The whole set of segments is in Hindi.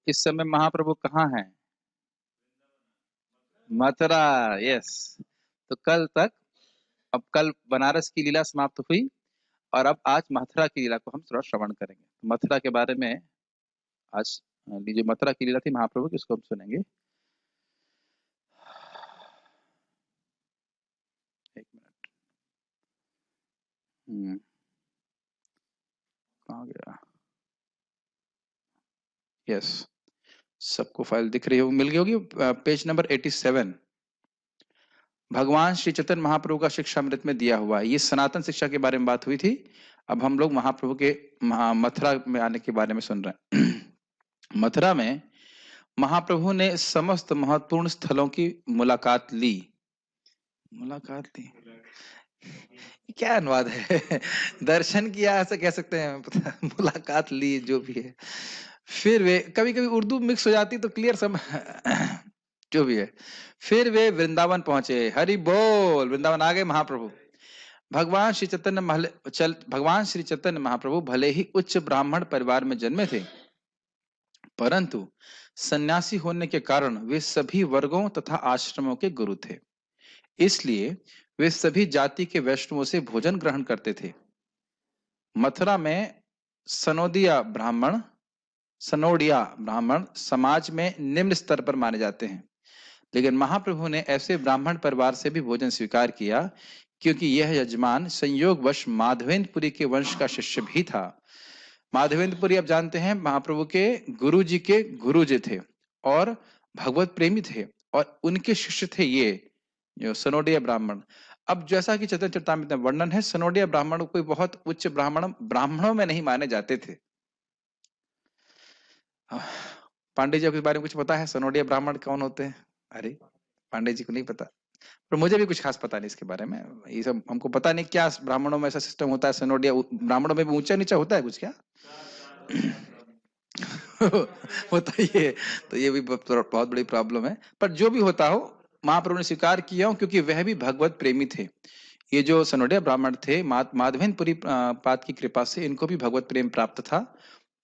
इस समय महाप्रभु कहाँ हैं? मथुरा। यस। तो कल तक, अब कल बनारस की लीला समाप्त हुई और अब आज मथुरा की लीला को हम थोड़ा श्रवण करेंगे। मथुरा के बारे में आज जो मथुरा की लीला थी महाप्रभु की, उसको हम सुनेंगे। एक मिनट। कहाँ गया? यस, सबको फाइल दिख रही होगी, मिल गई होगी। Page number 87। भगवान श्री चैतन्य महाप्रभु का शिक्षामृत में दिया हुआ है। ये सनातन शिक्षा के बारे में बात हुई थी। अब हम लोग महाप्रभु के मथुरा में आने के बारे में सुन रहे हैं। मथुरा में महाप्रभु ने समस्त महत्वपूर्ण स्थलों की मुलाकात ली। क्या अनुवाद है? दर्शन किया ऐसा कह सकते हैं, पता मुलाकात ली, जो भी है। फिर वे, कभी कभी उर्दू मिक्स हो जाती तो क्लियर सम जो भी है। फिर वे वृंदावन पहुंचे। हरि बोल, वृंदावन आ गए महाप्रभु। भगवान श्री चैतन्य महाप्रभु भले ही उच्च ब्राह्मण परिवार में जन्मे थे, परंतु सन्यासी होने के कारण वे सभी वर्गों तथा आश्रमों के गुरु थे। इसलिए वे सभी जाति के वैष्णवों से भोजन ग्रहण करते थे। मथुरा में सनोदिया ब्राह्मण समाज में निम्न स्तर पर माने जाते हैं, लेकिन महाप्रभु ने ऐसे ब्राह्मण परिवार से भी भोजन स्वीकार किया, क्योंकि यह यजमान संयोगवश माधवेंद्रपुरी के वंश का शिष्य भी था। माधवेंद्रपुरी आप जानते हैं महाप्रभु के गुरुजी के गुरुजी थे और भगवत प्रेमी थे, और उनके शिष्य थे ये जो सनोडिया ब्राह्मण। अब जैसा कि चैतन्य चरितामृत में वर्णन है, सनोडिया ब्राह्मण कोई बहुत उच्च ब्राह्मणों में नहीं माने जाते थे। पांडे जी के बारे में कुछ पता है? सनोडिया ब्राह्मण कौन होते हैं? अरे, पांडे जी को नहीं पता, पर मुझे भी कुछ खास पता नहीं इसके बारे में। ये सब हमको पता नहीं क्या ब्राह्मणों में ऐसा सिस्टम होता है। सनोडिया ब्राह्मणों में भी ऊंचा नीचा होता है कुछ क्या? होता ही है, तो ये भी बहुत बड़ी प्रॉब्लम है। पर जो भी होता हो, महाप्रभु ने स्वीकार किया, क्योंकि वह भी भगवत प्रेमी थे। ये जो सनोडिया ब्राह्मण थे, माधवेंद्रपुरी पाद की कृपा से इनको भी भगवत प्रेम प्राप्त था।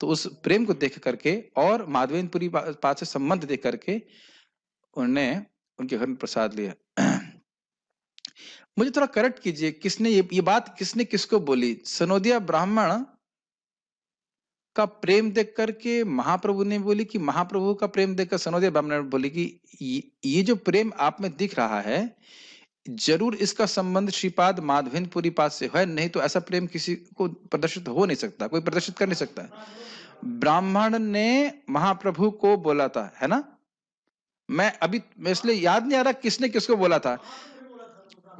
तो उस प्रेम को देख करके और माधवेंद्रपुरी पाद से संबंध देख करके उन्होंने उनके घर में प्रसाद लिया। मुझे थोड़ा करेक्ट कीजिए, किसने ये बात किसने किसको बोली? सनोदिया ब्राह्मण का प्रेम देख करके महाप्रभु ने बोली, कि महाप्रभु का प्रेम देखकर सनोदिया ब्राह्मण ने बोली कि ये जो प्रेम आप में दिख रहा है, जरूर इसका संबंध श्रीपाद माधवेंद्रपुरी पाद से है, नहीं तो ऐसा प्रेम किसी को प्रदर्शित हो नहीं सकता, कोई प्रदर्शित कर नहीं सकता है। ब्राह्मण ने महाप्रभु को बोला था, है ना? मैं इसलिए याद नहीं आ रहा किसने किसको बोला था।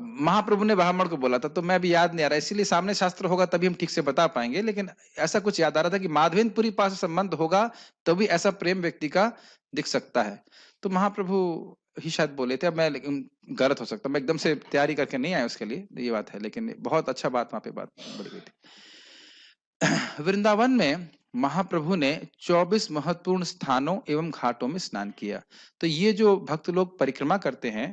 महाप्रभु ने ब्राह्मण को बोला था, तो मैं भी याद नहीं आ रहा, इसीलिए सामने शास्त्र होगा तभी हम ठीक से बता पाएंगे। लेकिन ऐसा कुछ याद आ रहा था कि माधवेंद्रपुरी पास से संबंध होगा तभी ऐसा प्रेम व्यक्ति का दिख सकता है। तो महाप्रभु ही शायद बोले थे। अब मैं, लेकिन गलत हो सकता, मैं एकदम से तैयारी करके नहीं आया उसके लिए, ये बात है। लेकिन बहुत अच्छा बात वहां पे बात बढ़ गई थी। वृंदावन में महाप्रभु ने 24 महत्वपूर्ण स्थानों एवं घाटों में स्नान किया। तो ये जो भक्त लोग परिक्रमा करते हैं,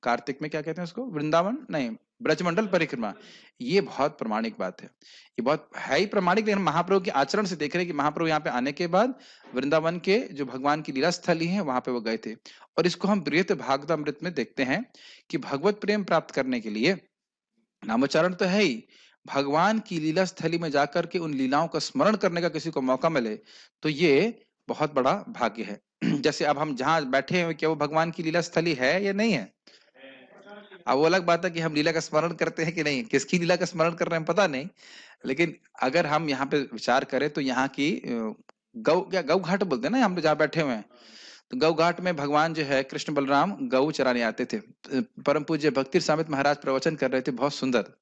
कार्तिक में क्या कहते हैं उसको, वृंदावन नहीं, ब्रजमंडल परिक्रमा, ये बहुत प्रमाणिक बात है। ये बहुत है ही प्रमाणिक, लेकिन महाप्रभु के आचरण से देख रहे हैं कि महाप्रभु यहाँ पे आने के बाद वृंदावन के जो भगवान की लीला स्थली है वहां पे वो गए थे। और इसको हम बृहत भागवतामृत में देखते हैं कि भगवत प्रेम प्राप्त करने के लिए नामोच्चारण तो है ही, भगवान की लीला स्थली में जाकर के उन लीलाओं का स्मरण करने का किसी को मौका मिले तो ये बहुत बड़ा भाग्य है। जैसे अब हम जहां बैठे हैं, क्या वो भगवान की लीला स्थली है या नहीं है? अब वो अलग बात है कि हम लीला का स्मरण करते हैं कि नहीं, किसकी लीला का स्मरण कर रहे हैं पता नहीं। लेकिन अगर हम यहाँ पे विचार करें तो यहाँ की गौ घाट बोलते हैं ना, हम जहाँ बैठे हुए हैं, तो गौ घाट में भगवान जो है कृष्ण बलराम गौ चराने आते थे। परम पूज्य भक्ति स्वामी महाराज प्रवचन कर रहे थे, बहुत सुंदर,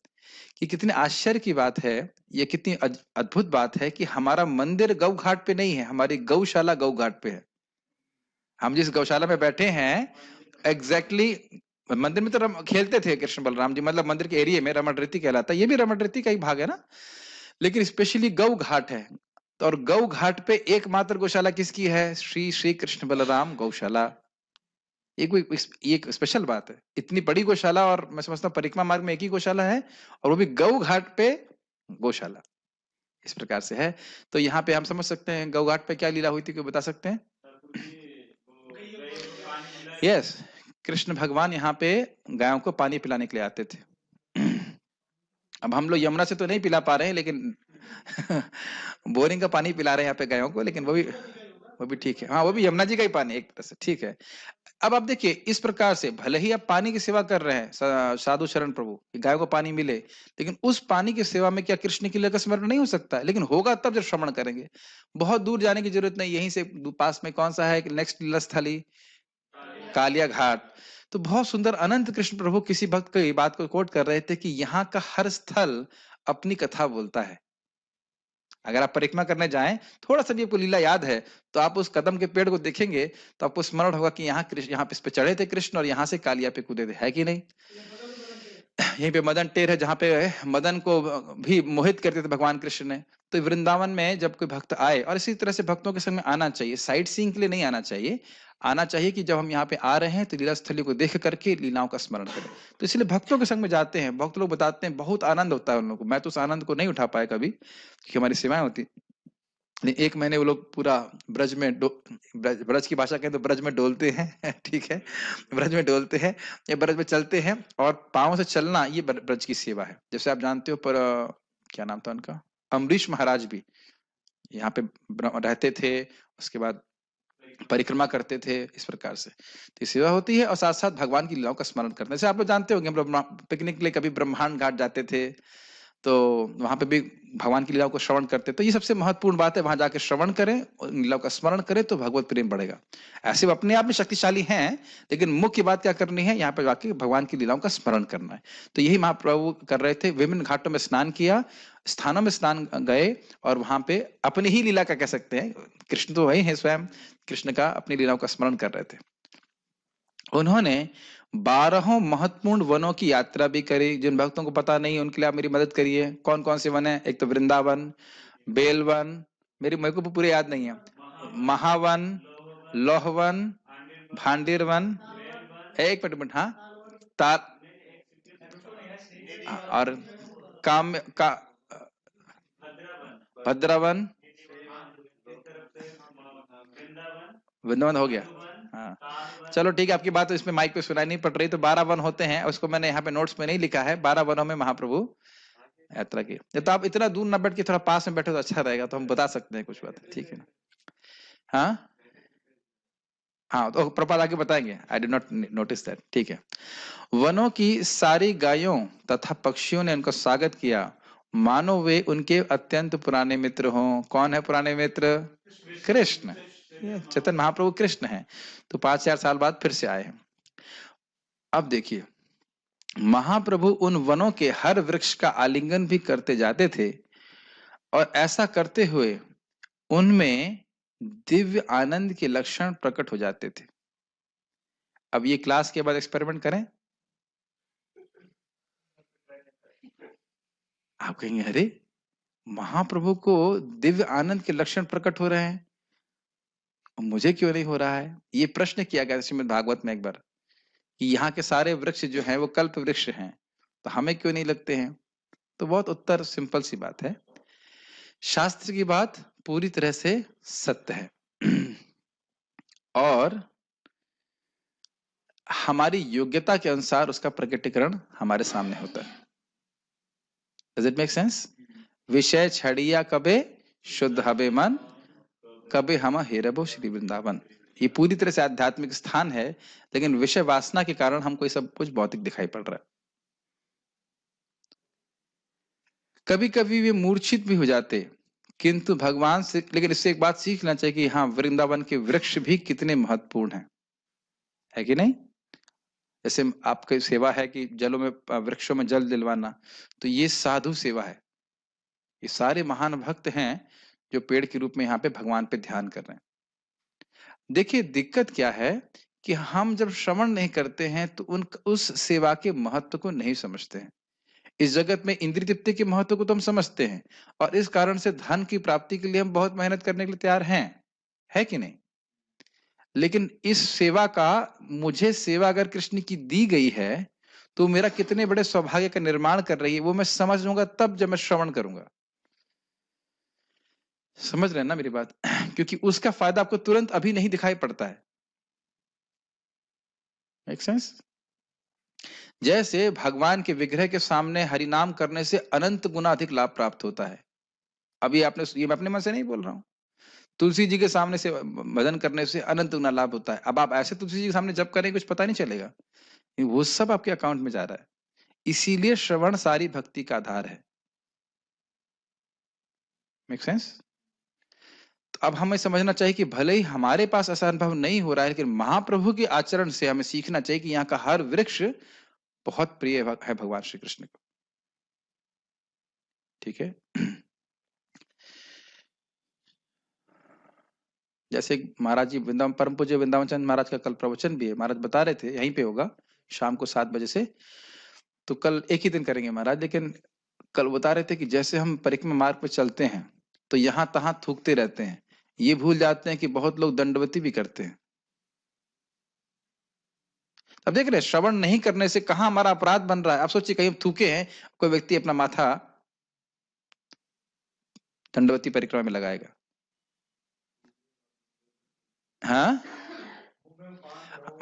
कि कितने आश्चर्य की बात है, ये कितनी अद्भुत बात है कि हमारा मंदिर गौ घाट पे नहीं है, हमारी गौशाला गौ घाट पे है। हम जिस गौशाला में बैठे हैं एग्जैक्टली मंदिर में तो खेलते थे कृष्ण बलराम जी, मतलब मंदिर के एरिया में रमण रीति कहलाता है, ये भी रमण रीति का ही भाग है ना। लेकिन स्पेशली गौ घाट है, तो और गौ घाट पे एकमात्र गौशाला किसकी है? श्री श्री कृष्ण बलराम गौशाला। एक स्पेशल बात है, इतनी बड़ी गौशाला, और मैं समझता हूँ परिक्रमा मार्ग में एक ही गौशाला है, और वो भी गौ घाट पे गौशाला। इस प्रकार से है। तो यहाँ पे हम समझ सकते हैं गौ घाट पे क्या लीला हुई थी, कोई बता सकते हैं? यस, कृष्ण भगवान यहाँ पे गायों को पानी पिलाने के लिए आते थे। अब हम लोग यमुना से तो नहीं पिला पा रहे हैं, लेकिन बोरिंग का पानी पिला रहे हैं यहाँ पे गायों को, लेकिन वो भी ठीक है। हाँ, वो भी यमुना जी का ही पानी एक तरह से, ठीक है। अब आप देखिए, इस प्रकार से भले ही आप पानी की सेवा कर रहे हैं, साधु शरण प्रभु, कि गाय को पानी मिले, लेकिन उस पानी की सेवा में क्या कृष्ण की लीला का स्मरण नहीं हो सकता? लेकिन होगा तब जब श्रवण करेंगे। बहुत दूर जाने की जरूरत नहीं, यहीं से पास में कौन सा है नेक्स्ट लीला स्थली? कालिया घाट। तो बहुत सुंदर अनंत कृष्ण प्रभु किसी भक्त की बात को कोट कर रहे थे कि यहाँ का हर स्थल अपनी कथा बोलता है। अगर आप परिक्रमा करने जाएं, थोड़ा सा भी आपको लीला याद है, तो आप उस कदम के पेड़ को देखेंगे तो आपको स्मरण होगा कि यहाँ कृष्ण, यहाँ पे इस पे चढ़े थे कृष्ण और यहाँ से कालिया पे कूदे थे, है कि नहीं? यहीं पे मदन टेर है, जहाँ पे मदन को भी मोहित करते थे भगवान कृष्ण ने। तो वृंदावन में जब कोई भक्त आए, और इसी तरह से भक्तों के संग में आना चाहिए, साइट सीइंग के लिए नहीं आना चाहिए। आना चाहिए कि जब हम यहाँ पे आ रहे हैं तो लीला स्थली को देख करके लीलाओं का स्मरण करें। तो इसलिए भक्तों के संग में जाते हैं, भक्त लोग बताते हैं, बहुत आनंद होता है उन लोगों को। मैं तो उस आनंद को नहीं उठा पाया कभी, क्योंकि हमारी सेवाएं होती। एक महीने वो लोग पूरा ब्रज में ब्रज की भाषा कहें तो ब्रज में डोलते हैं ठीक है, ब्रज में डोलते हैं या ब्रज में चलते हैं, और पांव से चलना ये ब्रज की सेवा है। जैसे आप जानते हो, पर क्या नाम था उनका, अम्बरीश महाराज भी यहाँ पे रहते थे, उसके बाद परिक्रमा करते थे, इस प्रकार से तो सेवा होती है, और साथ साथ भगवान की लीलाओं का स्मरण करते हैं। जैसे आप लोग जानते होंगे, हम लोग पिकनिक के लिए कभी ब्रह्मांड घाट जाते थे, तो वहां पे भी भगवान की लीलाओं को श्रवण करते। तो ये सबसे महत्वपूर्ण बात है, वहां जाके श्रवण करें और लीलाओं का स्मरण करें तो भगवत प्रेम बढ़ेगा। ऐसे वो अपने आप में शक्तिशाली हैं, लेकिन मुख्य बात क्या करनी है, यहाँ पे जाके भगवान की लीलाओं का स्मरण करना है। तो यही महाप्रभु कर रहे थे, विभिन्न घाटों में स्नान किया, स्थानों में स्नान गए, और वहां पे अपनी ही लीला का कह सकते हैं, कृष्ण तो वही है स्वयं, कृष्ण का अपनी लीलाओं का स्मरण कर रहे थे। उन्होंने 12 महत्वपूर्ण वनों की यात्रा भी करी। जिन भक्तों को पता नहीं उनके लिए आप मेरी मदद करिए, कौन कौन से वन है? एक तो वृंदावन, बेलवन, मेरे को पूरे याद नहीं है, महावन, लोहवन, भांडीरवन, एक मिनट, हाँ, तार, और काम का भद्रवन, वृंदावन हो गया। हाँ, चलो ठीक है, आपकी बात तो इसमें माइक पे सुनाई नहीं पड़ रही। तो 12 वन होते हैं, उसको मैंने यहाँ पे नोट्स में नहीं लिखा है। 12 वनों में महाप्रभु यात्रा की। तो आप इतना दूर ना बैठ के थोड़ा पास में बैठे तो अच्छा रहेगा, तो हम बता सकते हैं कुछ बात, ठीक है ना? हाँ हाँ, तो प्रपात आगे बताएंगे, I did not notice that, ठीक है। वनों की सारी गायों तथा पक्षियों ने उनका स्वागत किया, मानो वे उनके अत्यंत पुराने मित्र हों। कौन है पुराने मित्र? कृष्ण। चैतन्य महाप्रभु कृष्ण है। तो 5000 साल बाद फिर से आए हैं। अब देखिए, महाप्रभु उन वनों के हर वृक्ष का आलिंगन भी करते जाते थे, और ऐसा करते हुए उनमें दिव्य आनंद के लक्षण प्रकट हो जाते थे। अब ये क्लास के बाद एक्सपेरिमेंट करें। आप कहेंगे, अरे महाप्रभु को दिव्य आनंद के लक्षण प्रकट हो रहे हैं, मुझे क्यों नहीं हो रहा है? ये प्रश्न किया गया श्रीमद् भागवत में एक बार, कि यहाँ के सारे वृक्ष जो हैं वो कल्प वृक्ष हैं, तो हमें क्यों नहीं लगते हैं? तो बहुत उत्तर सिंपल सी बात है, शास्त्र की बात पूरी तरह से सत्य है और हमारी योग्यता के अनुसार उसका प्रकटीकरण हमारे सामने होता है। Does it make sense? विषय छड़िया कबे शुद्ध हबे मन, कबे हम हेरबो श्री वृंदावन। ये पूरी तरह से आध्यात्मिक स्थान है, लेकिन विषय वासना के कारण हमको ये सब कुछ भौतिक दिखाई पड़ रहा है। कभी कभी वे मूर्छित भी हो जाते, किंतु भगवान से, लेकिन इससे एक बात सीखना चाहिए कि हाँ, वृंदावन के वृक्ष भी कितने महत्वपूर्ण हैं, है कि नहीं? जैसे आपकी सेवा है कि जलों में, वृक्षों में जल दिलवाना, तो ये साधु सेवा है। ये सारे महान भक्त हैं जो पेड़ के रूप में यहाँ पे भगवान पे ध्यान कर रहे हैं। देखिए, दिक्कत क्या है कि हम जब श्रवण नहीं करते हैं तो उस सेवा के महत्व को नहीं समझते हैं। इस जगत में इंद्रिय तृप्ति के महत्व को तो हम समझते हैं, और इस कारण से धन की प्राप्ति के लिए हम बहुत मेहनत करने के लिए तैयार हैं, है कि नहीं? लेकिन इस सेवा का, मुझे सेवा अगर कृष्ण की दी गई है तो मेरा कितने बड़े सौभाग्य का निर्माण कर रही है, वो मैं समझ लूंगा तब जब मैं श्रवण करूंगा। समझ रहे हैं ना मेरी बात? क्योंकि उसका फायदा आपको तुरंत अभी नहीं दिखाई पड़ता है। Make sense? जैसे भगवान के विग्रह के सामने हरिनाम करने से अनंत गुना अधिक लाभ प्राप्त होता है। अभी आपने, ये मैं अपने मन से नहीं बोल रहा हूँ। तुलसी जी के सामने से भजन करने से अनंत गुना लाभ होता है। अब आप ऐसे तुलसी जी के सामने जप करें, कुछ पता नहीं चलेगा। वो सब आपके अकाउंट में जा रहा है। इसीलिए श्रवण सारी भक्ति का आधार है। Make sense? तो अब हमें समझना चाहिए कि भले ही हमारे पास ऐसा अनुभव नहीं हो रहा है, लेकिन महाप्रभु के आचरण से हमें सीखना चाहिए कि यहाँ का हर वृक्ष बहुत प्रिय है भगवान श्री कृष्ण को। ठीक है? जैसे महाराज जी वृंदावन, परम पूज्य वृंदावन चंद महाराज का कल प्रवचन भी है। महाराज बता रहे थे, यहीं पे होगा शाम को 7 बजे से। तो कल एक ही दिन करेंगे महाराज, लेकिन कल बता रहे थे कि जैसे हम परिक्रमा मार्ग पे चलते हैं तो यहाँ तहां थूकते रहते हैं, ये भूल जाते हैं कि बहुत लोग दंडवती भी करते हैं। अब देख रहे हैं, श्रवण नहीं करने से कहां हमारा अपराध बन रहा है। आप सोचिए, कहीं हम थूके हैं, कोई व्यक्ति अपना माथा दंडवती परिक्रमा में लगाएगा। हाँ,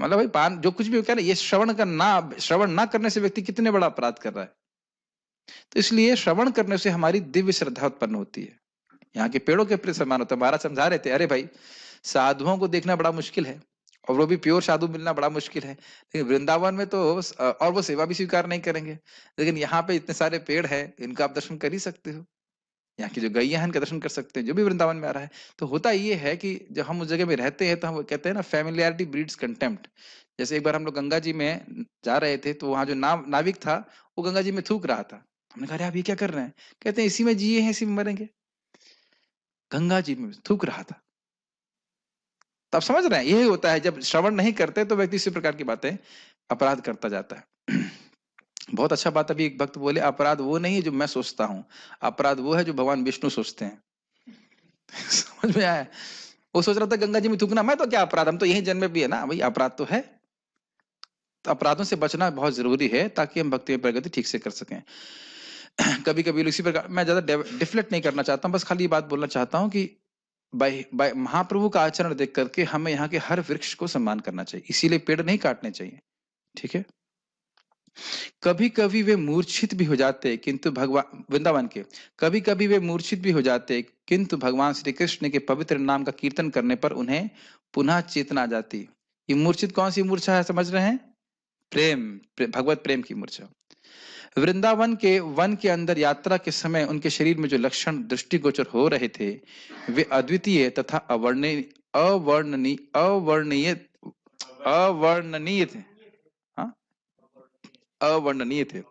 मतलब भाई पान जो कुछ भी कह रहे, ये श्रवण ना करने से व्यक्ति कितने बड़ा अपराध कर रहा है। तो इसलिए श्रवण करने से हमारी दिव्य श्रद्धा उत्पन्न होती है, यहाँ के पेड़ों के प्रति सम्मान होता है। महाराज समझा रहे थे, अरे भाई साधुओं को देखना बड़ा मुश्किल है, और वो भी प्योर साधु मिलना बड़ा मुश्किल है। लेकिन वृंदावन में तो और वो सेवा भी स्वीकार नहीं करेंगे, लेकिन यहाँ पे इतने सारे पेड़ है, इनका आप दर्शन कर ही सकते हो। यहाँ की जो गैया है, इनका दर्शन कर सकते हैं, जो भी वृंदावन में आ रहा है। तो होता ये है कि जब हम उस जगह में रहते हैं तो हम कहते हैं ना, फैमिलियरिटी ब्रीड्स कंटेम्प्ट। जैसे एक बार हम लोग गंगा जी में जा रहे थे, तो वहां जो नाविक था, वो गंगा जी में थूक रहा था। हमने कहा, अरे आप ये क्या कर रहे हैं? कहते हैं इसी में जिए हैं, इसी में मरेंगे। गंगा जी में थूक रहा था। तो आप समझ रहे हैं, यही होता है जब श्रवण नहीं करते तो व्यक्ति इसी प्रकार की बातें अपराध करता जाता है। बहुत अच्छा बात अभी एक भक्त बोले, अपराध वो नहीं है जो मैं सोचता हूँ, अपराध वो है जो भगवान विष्णु सोचते हैं। समझ में आया? वो सोच रहा था गंगा जी में थूकना, मैं तो क्या अपराध, हम तो यही जन्म में भी है ना भाई, अपराध तो है। तो अपराधों से बचना बहुत जरूरी है, ताकि हम भक्ति में प्रगति ठीक से कर सकें। कभी कभी इसी प्रकार, मैं ज्यादा डिफ्लेक्ट नहीं करना चाहता हूँ, बस खाली ये बात बोलना चाहता हूँ कि बाय महाप्रभु का आचरण देख करके हमें यहाँ के हर वृक्ष को सम्मान करना चाहिए, इसीलिए पेड़ नहीं काटने चाहिए। ठीक है? कभी कभी वे मूर्छित भी हो जाते, किंतु भगवान वृंदावन के कभी कभी वे मूर्छित भी हो जाते, किंतु भगवान श्री कृष्ण के पवित्र नाम का कीर्तन करने पर उन्हें पुनः चेतना आ जाती। ये मूर्छित कौन सी मूर्छा है, समझ रहे हैं? भगवत प्रेम की मूर्छा। वृंदावन के वन के अंदर यात्रा के समय उनके शरीर में जो लक्षण दृष्टिगोचर हो रहे थे, वे अद्वितीय तथा अवर्णनीय अवर्णनीय अवर्णनीय अवर्णनीय थे। हाँ, अवर्णनीय थे,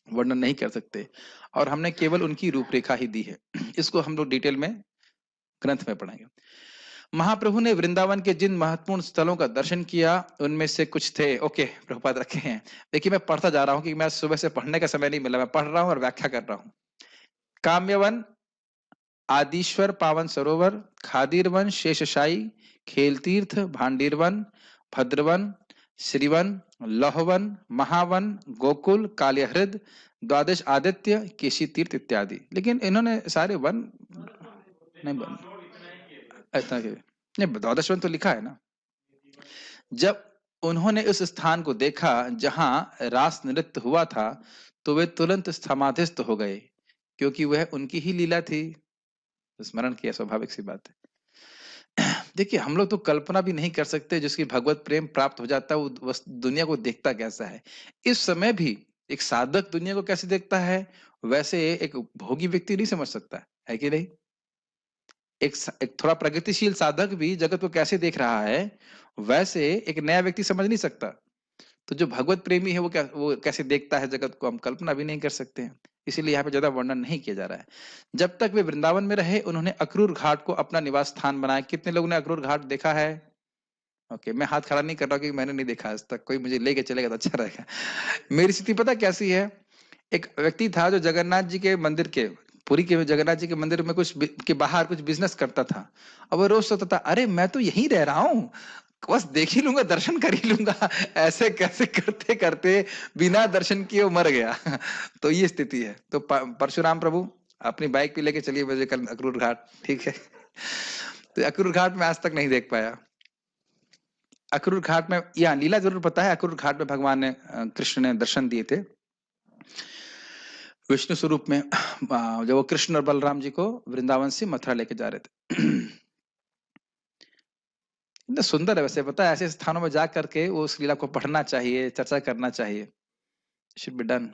वर्णन नहीं कर सकते। और हमने केवल उनकी रूपरेखा ही दी है। इसको हम लोग डिटेल में ग्रंथ में पढ़ेंगे। महाप्रभु ने वृंदावन के जिन महत्वपूर्ण स्थलों का दर्शन किया, उनमें से कुछ थे। ओके, प्रभुपाद रखे हैं। देखिए, मैं पढ़ता जा रहा हूँ कि मैं सुबह से पढ़ने का समय नहीं मिला, मैं पढ़ रहा हूँ और व्याख्या कर रहा हूँ। काम्यवन, आदिश्वर पावन सरोवर, खादिरवन, शेषशाही, खेल तीर्थ, भांडीरवन, भद्रवन, श्रीवन, लहवन, महावन, गोकुल, कालिहृद, द्वादश आदित्य, केशी तीर्थ इत्यादि। लेकिन इन्होंने सारे वन नहीं इतना नहीं, द्वादश वन तो लिखा है ना। जब उन्होंने उस स्थान को देखा जहां रास नृत्य हुआ था, तो वे तुरंत समाधिस्थ हो गए, क्योंकि वह उनकी ही लीला थी। स्मरण किया, स्वाभाविक सी बात है। देखिए, हम लोग तो कल्पना भी नहीं कर सकते, जिसकी भगवत प्रेम प्राप्त हो जाता है वो दुनिया को देखता कैसा है। इस समय भी एक साधक दुनिया को कैसे देखता है, वैसे एक भोगी व्यक्ति नहीं समझ सकता है कि नहीं? एक थोड़ा प्रगतिशील साधक भी जगत को कैसे देख रहा है, वैसे एक नया व्यक्ति समझ नहीं सकता। तो जो भगवत प्रेमी है, वो कैसे देखता है जगत को, हम कल्पना भी नहीं कर सकते हैं। इसीलिए यहाँ पे ज्यादा वर्णन नहीं किया जा रहा है। जब तक वे वृंदावन में रहे, उन्होंने अक्रूर घाट को अपना निवास स्थान बनाया। कितने लोगों ने अक्रूर घाट देखा है? ओके, मैं हाथ खड़ा नहीं कर रहा क्योंकि मैंने नहीं देखा आज तक। कोई मुझे लेके चलेगा तो अच्छा रहेगा। मेरी स्थिति पता कैसी है? एक व्यक्ति था जो जगन्नाथ जी के मंदिर के, पुरी के जगन्नाथ जी के मंदिर में कुछ के बाहर कुछ बिजनेस करता था। और वो रोज सोचता था, अरे मैं तो यहीं रह रहा हूँ, बस देख ही लूंगा, दर्शन कर ही लूंगा। ऐसे कैसे करते करते बिना दर्शन किए वो मर गया। तो ये स्थिति है। तो परशुराम प्रभु अपनी बाइक पे लेके चलिए मुझे कल अक्रूर घाट, ठीक है। तो अक्रूर घाट में आज तक नहीं देख पाया। अक्रूर घाट में या लीला जरूर पता है, अक्रूर घाट में भगवान ने कृष्ण ने दर्शन दिए थे विष्णु स्वरूप में, जब वो कृष्ण और बलराम जी को वृंदावन से मथुरा लेके जा रहे थे। इतना सुंदर है वैसे, पता है ऐसे स्थानों में जा करके वो उस लीला को पढ़ना चाहिए, चर्चा करना चाहिए, शुड बी डन।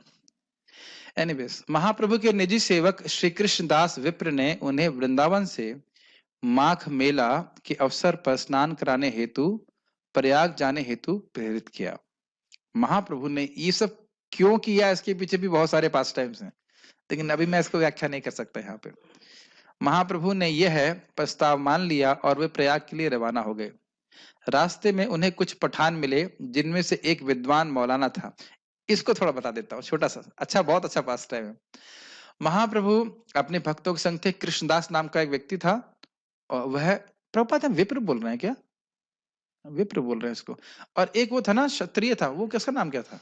एनीवेज, महाप्रभु के निजी सेवक श्री कृष्ण दास विप्र ने उन्हें वृंदावन से माघ मेला के अवसर पर स्नान कराने हेतु प्रयाग जाने हेतु प्रेरित किया। महाप्रभु ने ये सब क्यों किया, इसके पीछे भी बहुत सारे पास टाइम्स हैं, लेकिन अभी मैं इसको व्याख्या नहीं कर सकता यहाँ पे। महाप्रभु ने यह प्रस्ताव मान लिया और वे प्रयाग के लिए रवाना हो गए। रास्ते में उन्हें कुछ पठान मिले, जिनमें से एक विद्वान मौलाना था। इसको थोड़ा बता देता हूँ, छोटा सा, अच्छा, बहुत अच्छा पास टाइम है। महाप्रभु अपने भक्तों के संग थे। कृष्णदास नाम का एक व्यक्ति था, और वह प्रभुपाद हम विप्र बोल रहे हैं क्या? विप्र बोल रहे हैं इसको। और एक वो था ना क्षत्रिय था, वो किसका नाम क्या था?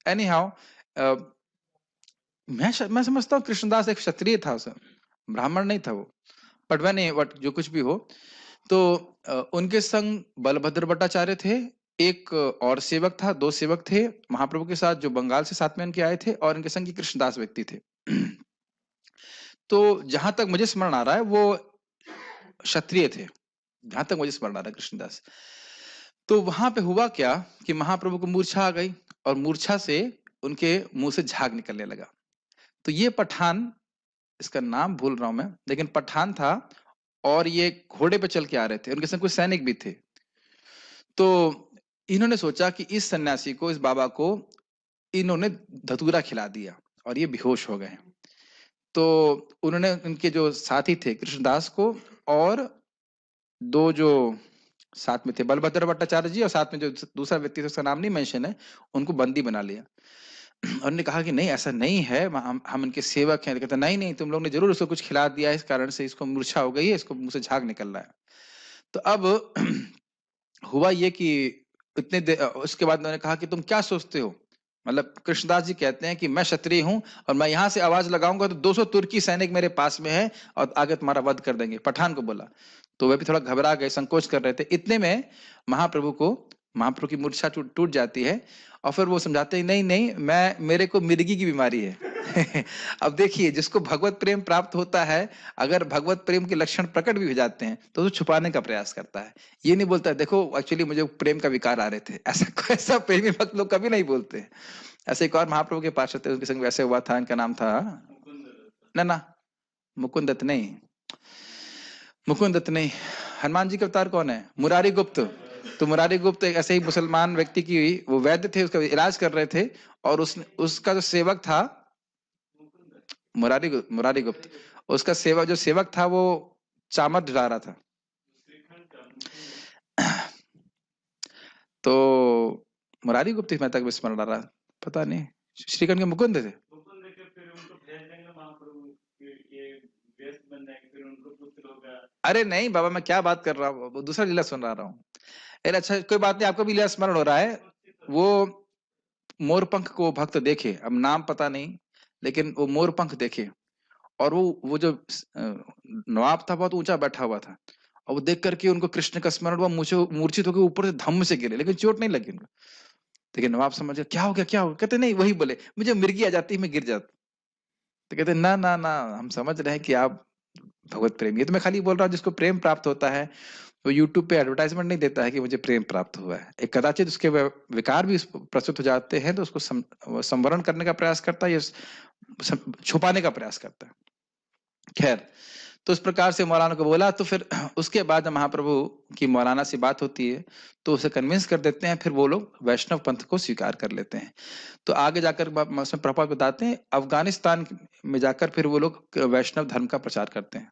एनी हाउ, मैं समझता हूँ कृष्णदास एक क्षत्रिय था, उसे ब्राह्मण नहीं था वो, बट वह वट जो कुछ भी हो। तो उनके संग बलभद्र भट्टाचार्य थे, एक और सेवक था, 2 सेवक थे महाप्रभु के साथ जो बंगाल से साथ में उनके आए थे, और उनके संग कृष्णदास व्यक्ति थे। तो जहां तक मुझे स्मरण आ रहा है वो क्षत्रिय थे, जहां तक मुझे स्मरण आ रहा है कृष्णदास। तो वहां पे हुआ क्या कि महाप्रभु को मूर्छा आ गई, और मूर्छा से उनके मुंह से झाग निकलने लगा। तो ये पठान, इसका नाम भूल रहा हूं मैं, लेकिन पठान था, और ये घोड़े पे चल के आ रहे थे, उनके संग कुछ सैनिक भी थे। तो इन्होंने सोचा कि इस सन्यासी को, इस बाबा को इन्होंने धतूरा खिला दिया और ये बेहोश हो गए। तो उन्होंने उनके जो साथी थे कृष्णदास को और 2 जो साथ में थे, बलभद्र भट्टाचार्य जी, और साथ में जो दूसरा व्यक्ति था, उसका नाम नहीं मेंशन है, उनको बंदी बना लिया। और ने कहा कि नहीं, ऐसा नहीं है, हम इनके सेवक हैं। कहते नहीं नहीं, तुम लोग ने जरूर उसको कुछ खिला दिया है, इस कारण से इसको मूर्छा हो गई है, इसको मुंह से झाग निकल रहा है। तो अब हुआ ये कि उसके बाद उन्होंने कहा कि तुम क्या सोचते हो, मतलब कृष्णदास जी कहते हैं कि मैं क्षत्रिय हूं और मैं यहां से आवाज लगाऊंगा तो 200 तुर्की सैनिक मेरे पास में है और आगे तुम्हारा वध कर देंगे, पठान को बोला। तो वे भी थोड़ा घबरा गए, संकोच कर रहे थे। इतने में महाप्रभु की मूर्छा टूट जाती है, और फिर वो समझाते हैं नहीं नहीं, मेरे को मिर्गी की बीमारी है। अब देखिए, जिसको भगवत प्रेम प्राप्त होता है, अगर भगवत प्रेम के लक्षण प्रकट भी हो जाते हैं तो छुपाने का प्रयास करता है। ये नहीं बोलता देखो एक्चुअली मुझे प्रेम का विकार आ रहे थे, ऐसा प्रेमी भक्त लोग कभी नहीं बोलते। ऐसे एक और महाप्रभु के पास थे, उनके संग वैसे हुआ था, इनका नाम था ना मुकुंद दत्त नहीं, मुकुंद दत्त नहीं, हनुमान जी के अवतार कौन है? मुरारी गुप्त। तो मुरारी गुप्त एक ऐसे ही मुसलमान व्यक्ति की, वो वैद्य थे, उसका इलाज कर रहे थे, और उसका जो सेवक था मुरारी गुप्त, उसका जो सेवक था वो चामर ढुला रहा था। तो मुरारी गुप्त मैं तक स्मरण आ रहा, पता नहीं, श्रीखंड के मुकुंद थे। अरे नहीं बाबा, मैं क्या बात कर रहा हूँ, दूसरा लीला सुन रहा हूँ। अरे अच्छा, कोई बात नहीं, आपको भी लीला स्मरण हो रहा है। वो मोरपंख को भक्त देखे, अब नाम पता नहीं, लेकिन वो मोरपंख देखे, और वो जो नवाब था बहुत ऊंचा बैठा हुआ था, और वो देख करके उनको कृष्ण का स्मरण हुआ, मुझे मूर्छित होकर ऊपर से धम्म से गिरे, लेकिन चोट नहीं लगी उनको। लेकिन नवाब समझ गया क्या हो गया, क्या हो? कहते नहीं, वही बोले मुझे मिर्गी आ जाती है, मैं गिर जाता। तो कहते ना ना ना, हम समझ रहे हैं कि आप भगवत प्रेमी है। तो मैं खाली बोल रहा हूँ, जिसको प्रेम प्राप्त होता है वो यूट्यूब पे एडवर्टाइजमेंट नहीं देता है कि मुझे प्रेम प्राप्त हुआ है। एक कदाचित उसके विकार भी प्रस्तुत हो जाते हैं, तो उसको संवरण करने का प्रयास करता है या छुपाने का प्रयास करता है। खैर, तो इस प्रकार से मौलाना को बोला। तो फिर उसके बाद जब महाप्रभु की मौलाना से बात होती है तो उसे कन्विंस कर देते हैं, फिर वो लोग वैष्णव पंथ को स्वीकार कर लेते हैं। तो आगे जाकर उसमें प्रभाव बताते हैं, अफगानिस्तान में जाकर फिर वो लोग वैष्णव धर्म का प्रचार करते हैं।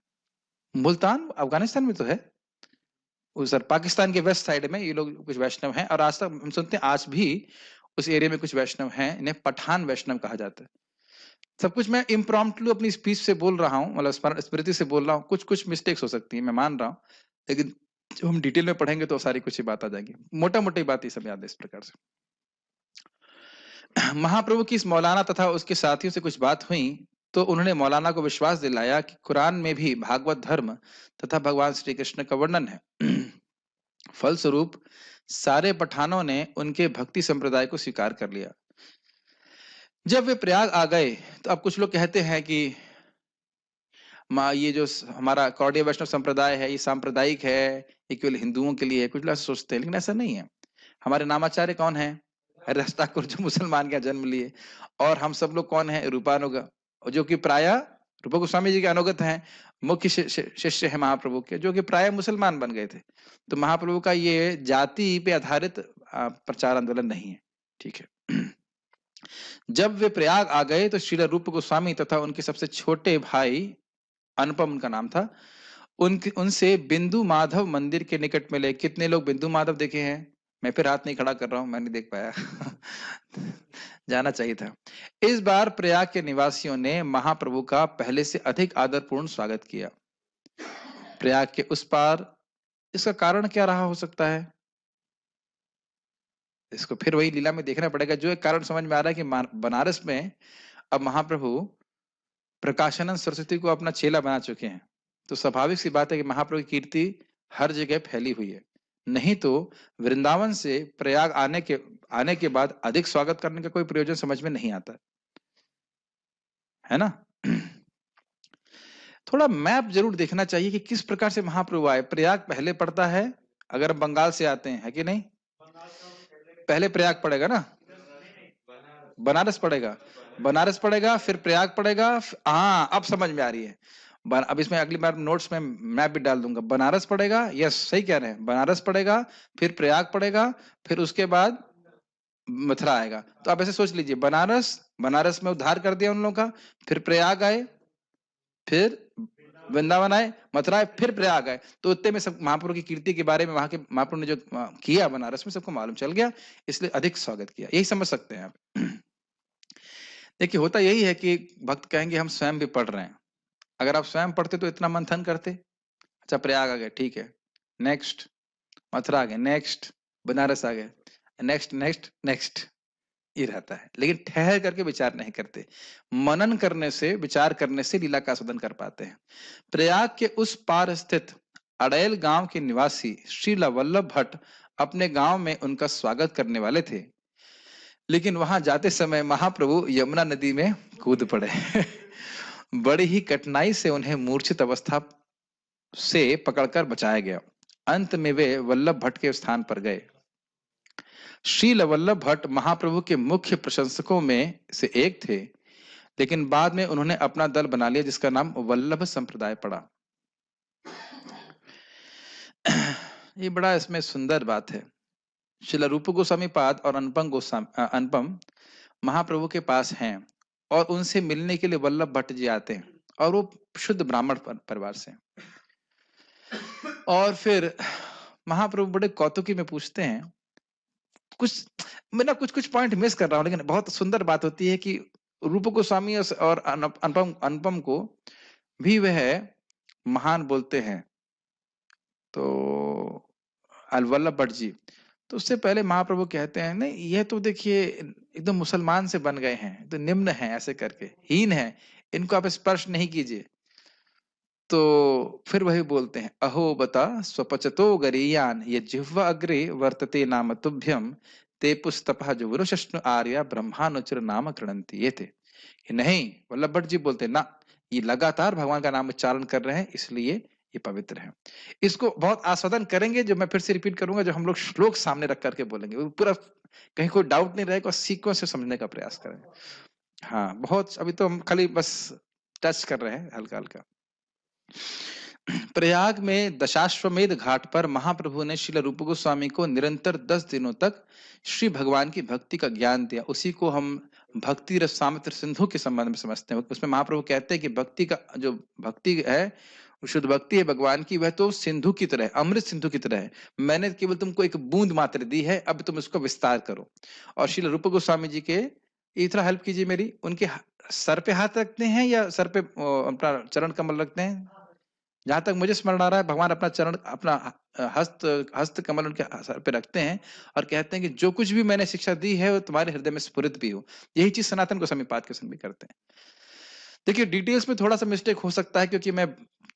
मुल्तान अफगानिस्तान में तो है, उधर पाकिस्तान के वेस्ट साइड में ये लोग कुछ वैष्णव हैं, और आज तक हम सुनते हैं आज भी उस एरिया में कुछ वैष्णव हैं, इन्हें पठान वैष्णव कहा जाता है। सब कुछ मैं इम्प्रॉम्प्टली अपनी स्पीच से बोल रहा हूँ, मतलब स्मृति से बोल रहा हूँ, कुछ मिस्टेक्स हो सकती है, मैं मान रहा हूँ, लेकिन जब हम डिटेल में पढ़ेंगे तो सारी कुछ ही बात आ जाएगी। मोटा मोटी बात ये सब याद है इस प्रकार से। महाप्रभु की इस मौलाना तथा उसके साथियों से कुछ बात हुई, तो उन्होंने मौलाना को विश्वास दिलाया कि कुरान में भी भागवत धर्म तथा भगवान श्री कृष्ण का वर्णन है। फलस्वरूप सारे पठानों ने उनके भक्ति संप्रदाय को स्वीकार कर लिया। जब वे प्रयाग आ गए तो अब कुछ लोग कहते हैं कि ये जो हमारा कौड़िय वैष्णव संप्रदाय है ये सांप्रदायिक है, ये केवल हिंदुओं के लिए है, कुछ लोग सोचते हैं, लेकिन ऐसा नहीं है। हमारे नामाचार्य कौन है? हरिदास ठाकुर, जो मुसलमान के जन्म लिए। और हम सब लोग कौन है? रूपानुग, जो कि प्राय रूप गोस्वामी जी के अनुगत हैं, मुख्य शिष्य है महाप्रभु के, जो कि प्राय मुसलमान बन गए थे। तो महाप्रभु का ये जाति पे आधारित प्रचार आंदोलन नहीं है। ठीक है। जब वे प्रयाग आ गए तो श्रील रूप गोस्वामी तथा उनके सबसे छोटे भाई, अनुपम उनका नाम था, उनसे बिंदु माधव मंदिर के निकट मिले। कितने लोग बिंदु माधव देखे हैं? मैं फिर हाथ नहीं खड़ा कर रहा हूं, मैं नहीं देख पाया। जाना चाहिए था। इस बार प्रयाग के निवासियों ने महाप्रभु का पहले से अधिक आदरपूर्ण स्वागत किया। प्रयाग के उस पार इसका कारण क्या रहा हो सकता है? इसको फिर वही लीला में देखना पड़ेगा। जो एक कारण समझ में आ रहा है कि बनारस में अब महाप्रभु प्रकाशानंद सरस्वती को अपना चेला बना चुके हैं, तो स्वाभाविक सी बात है कि महाप्रभु की कीर्ति हर जगह फैली हुई है। नहीं तो वृंदावन से प्रयाग आने के बाद अधिक स्वागत करने का कोई प्रयोजन समझ में नहीं आता, है ना। थोड़ा मैप जरूर देखना चाहिए कि किस प्रकार से महाप्रभु आए। प्रयाग पहले पड़ता है अगर हम बंगाल से आते हैं, है कि नहीं? पहले प्रयाग पड़ेगा ना, बनारस पड़ेगा, बनारस पड़ेगा, फिर प्रयाग पड़ेगा। हाँ, अब समझ में आ रही है। अब इसमें अगली बार नोट्स में मैप भी डाल दूंगा। बनारस पड़ेगा, यस सही कह रहे हैं, बनारस पड़ेगा, फिर प्रयाग पड़ेगा, फिर उसके बाद मथुरा आएगा। तो आप ऐसे सोच लीजिए, बनारस में उद्धार कर दिया उन लोगों का, फिर प्रयाग आए, फिर वृंदावन आए, मथुरा आए, फिर प्रयाग आए। तो उतने में सब महाप्रभु की कीर्ति के बारे में वहां के महाप्रभु ने जो किया बनारस में सबको मालूम चल गया, इसलिए अधिक स्वागत किया। यही समझ सकते हैं आप। देखिए, होता यही है कि भक्त कहेंगे हम स्वयं भी पढ़ रहे हैं। अगर आप स्वयं पढ़ते तो इतना मंथन करते। अच्छा, प्रयाग आ गए, ठीक है, नेक्स्ट मथुरा आ गए, नेक्स्ट बनारस आ गए, नेक्स्ट नेक्स्ट नेक्स्ट, ये रहता है। लेकिन ठहर करके विचार नहीं करते। मनन करने से, विचार करने से लीला का आस्वादन कर पाते हैं। प्रयाग के उस पार स्थित अड़ैल गांव के निवासी श्रील वल्लभ भट्ट अपने गांव में उनका स्वागत करने वाले थे, लेकिन वहां जाते समय महाप्रभु यमुना नदी में कूद पड़े। बड़ी ही कठिनाई से उन्हें मूर्छित अवस्था से पकड़कर बचाया गया। अंत में वे वल्लभ भट्ट के स्थान पर गए। श्रील वल्लभ भट्ट महाप्रभु के मुख्य प्रशंसकों में से एक थे, लेकिन बाद में उन्होंने अपना दल बना लिया जिसका नाम वल्लभ संप्रदाय पड़ा। ये बड़ा इसमें सुंदर बात है। श्रील रूप गोस्वामी पाद और अनुपम महाप्रभु के पास हैं और उनसे मिलने के लिए वल्लभ भट्ट जी आते हैं, और वो शुद्ध ब्राह्मण परिवार से। और फिर महाप्रभु बड़े कौतुकी में पूछते हैं, मैं ना कुछ पॉइंट मिस कर रहा हूं, लेकिन बहुत सुंदर बात होती है कि रूप गोस्वामी और अनुपम को भी वह महान बोलते हैं। तो वल्लभ भट्ट जी, तो उससे पहले महाप्रभु कहते हैं नहीं, ये तो देखिए एकदम मुसलमान से बन गए हैं, तो निम्न है, ऐसे करके हीन है, इनको आप स्पर्श नहीं कीजिए। तो फिर वही बोलते हैं, अहो बता स्वपचतो गरीयान ये जिह्वा अग्रे वर्तते नाम तुभ्यम ते पुस्तपः जो वरुषष्णु आर्या ब्रह्मानुचर नाम कृणंती। ये थे नहीं, वल्लभ भट्ट जी बोलते ना, ये लगातार भगवान का नाम उच्चारण कर रहे हैं, इसलिए ये पवित्र है। इसको बहुत आस्वादन करेंगे, जो मैं फिर से रिपीट करूंगा, जो हम लोग श्लोक सामने रख करके बोलेंगे, वो पूरा कहीं कोई डाउट नहीं रहेगा, सीक्वेंस से समझने का प्रयास करेंगे। हाँ, बहुत अभी तो हम खाली बस टच कर रहे हैं हल्का हल्का। प्रयाग में दशाश्वमेध घाट पर महाप्रभु ने श्रील रूप गोस्वामी को निरंतर 10 दिनों तक श्री भगवान की भक्ति का ज्ञान दिया। उसी को हम भक्ति रस सामित्र सिंधु के संबंध में समझते हैं। उसमें महाप्रभु कहते हैं कि भक्ति का जो भक्ति है, शुद्ध भक्ति है भगवान की, वह तो सिंधु की तरह है, अमृत सिंधु की तरह है। मैंने केवल तुमको एक बूंद मात्र दी है, अब तुम इसको विस्तार करो। और श्रील रूप गोस्वामी जी के इतना हेल्प कीजिए मेरी, उनके सर पे हाथ रखते हैं या सर पे अपना चरण कमल रखते हैं? जहां तक मुझे स्मरण आ रहा है, भगवान अपना चरण, अपना हस्त कमल उनके सर पे रखते हैं और कहते हैं कि जो कुछ भी मैंने शिक्षा दी है वो तुम्हारे हृदय में स्फुरित भी हो। यही चीज सनातन गोस्वामी पाद के संग भी करते हैं। देखिए डिटेल्स में थोड़ा सा मिस्टेक हो सकता है क्योंकि मैं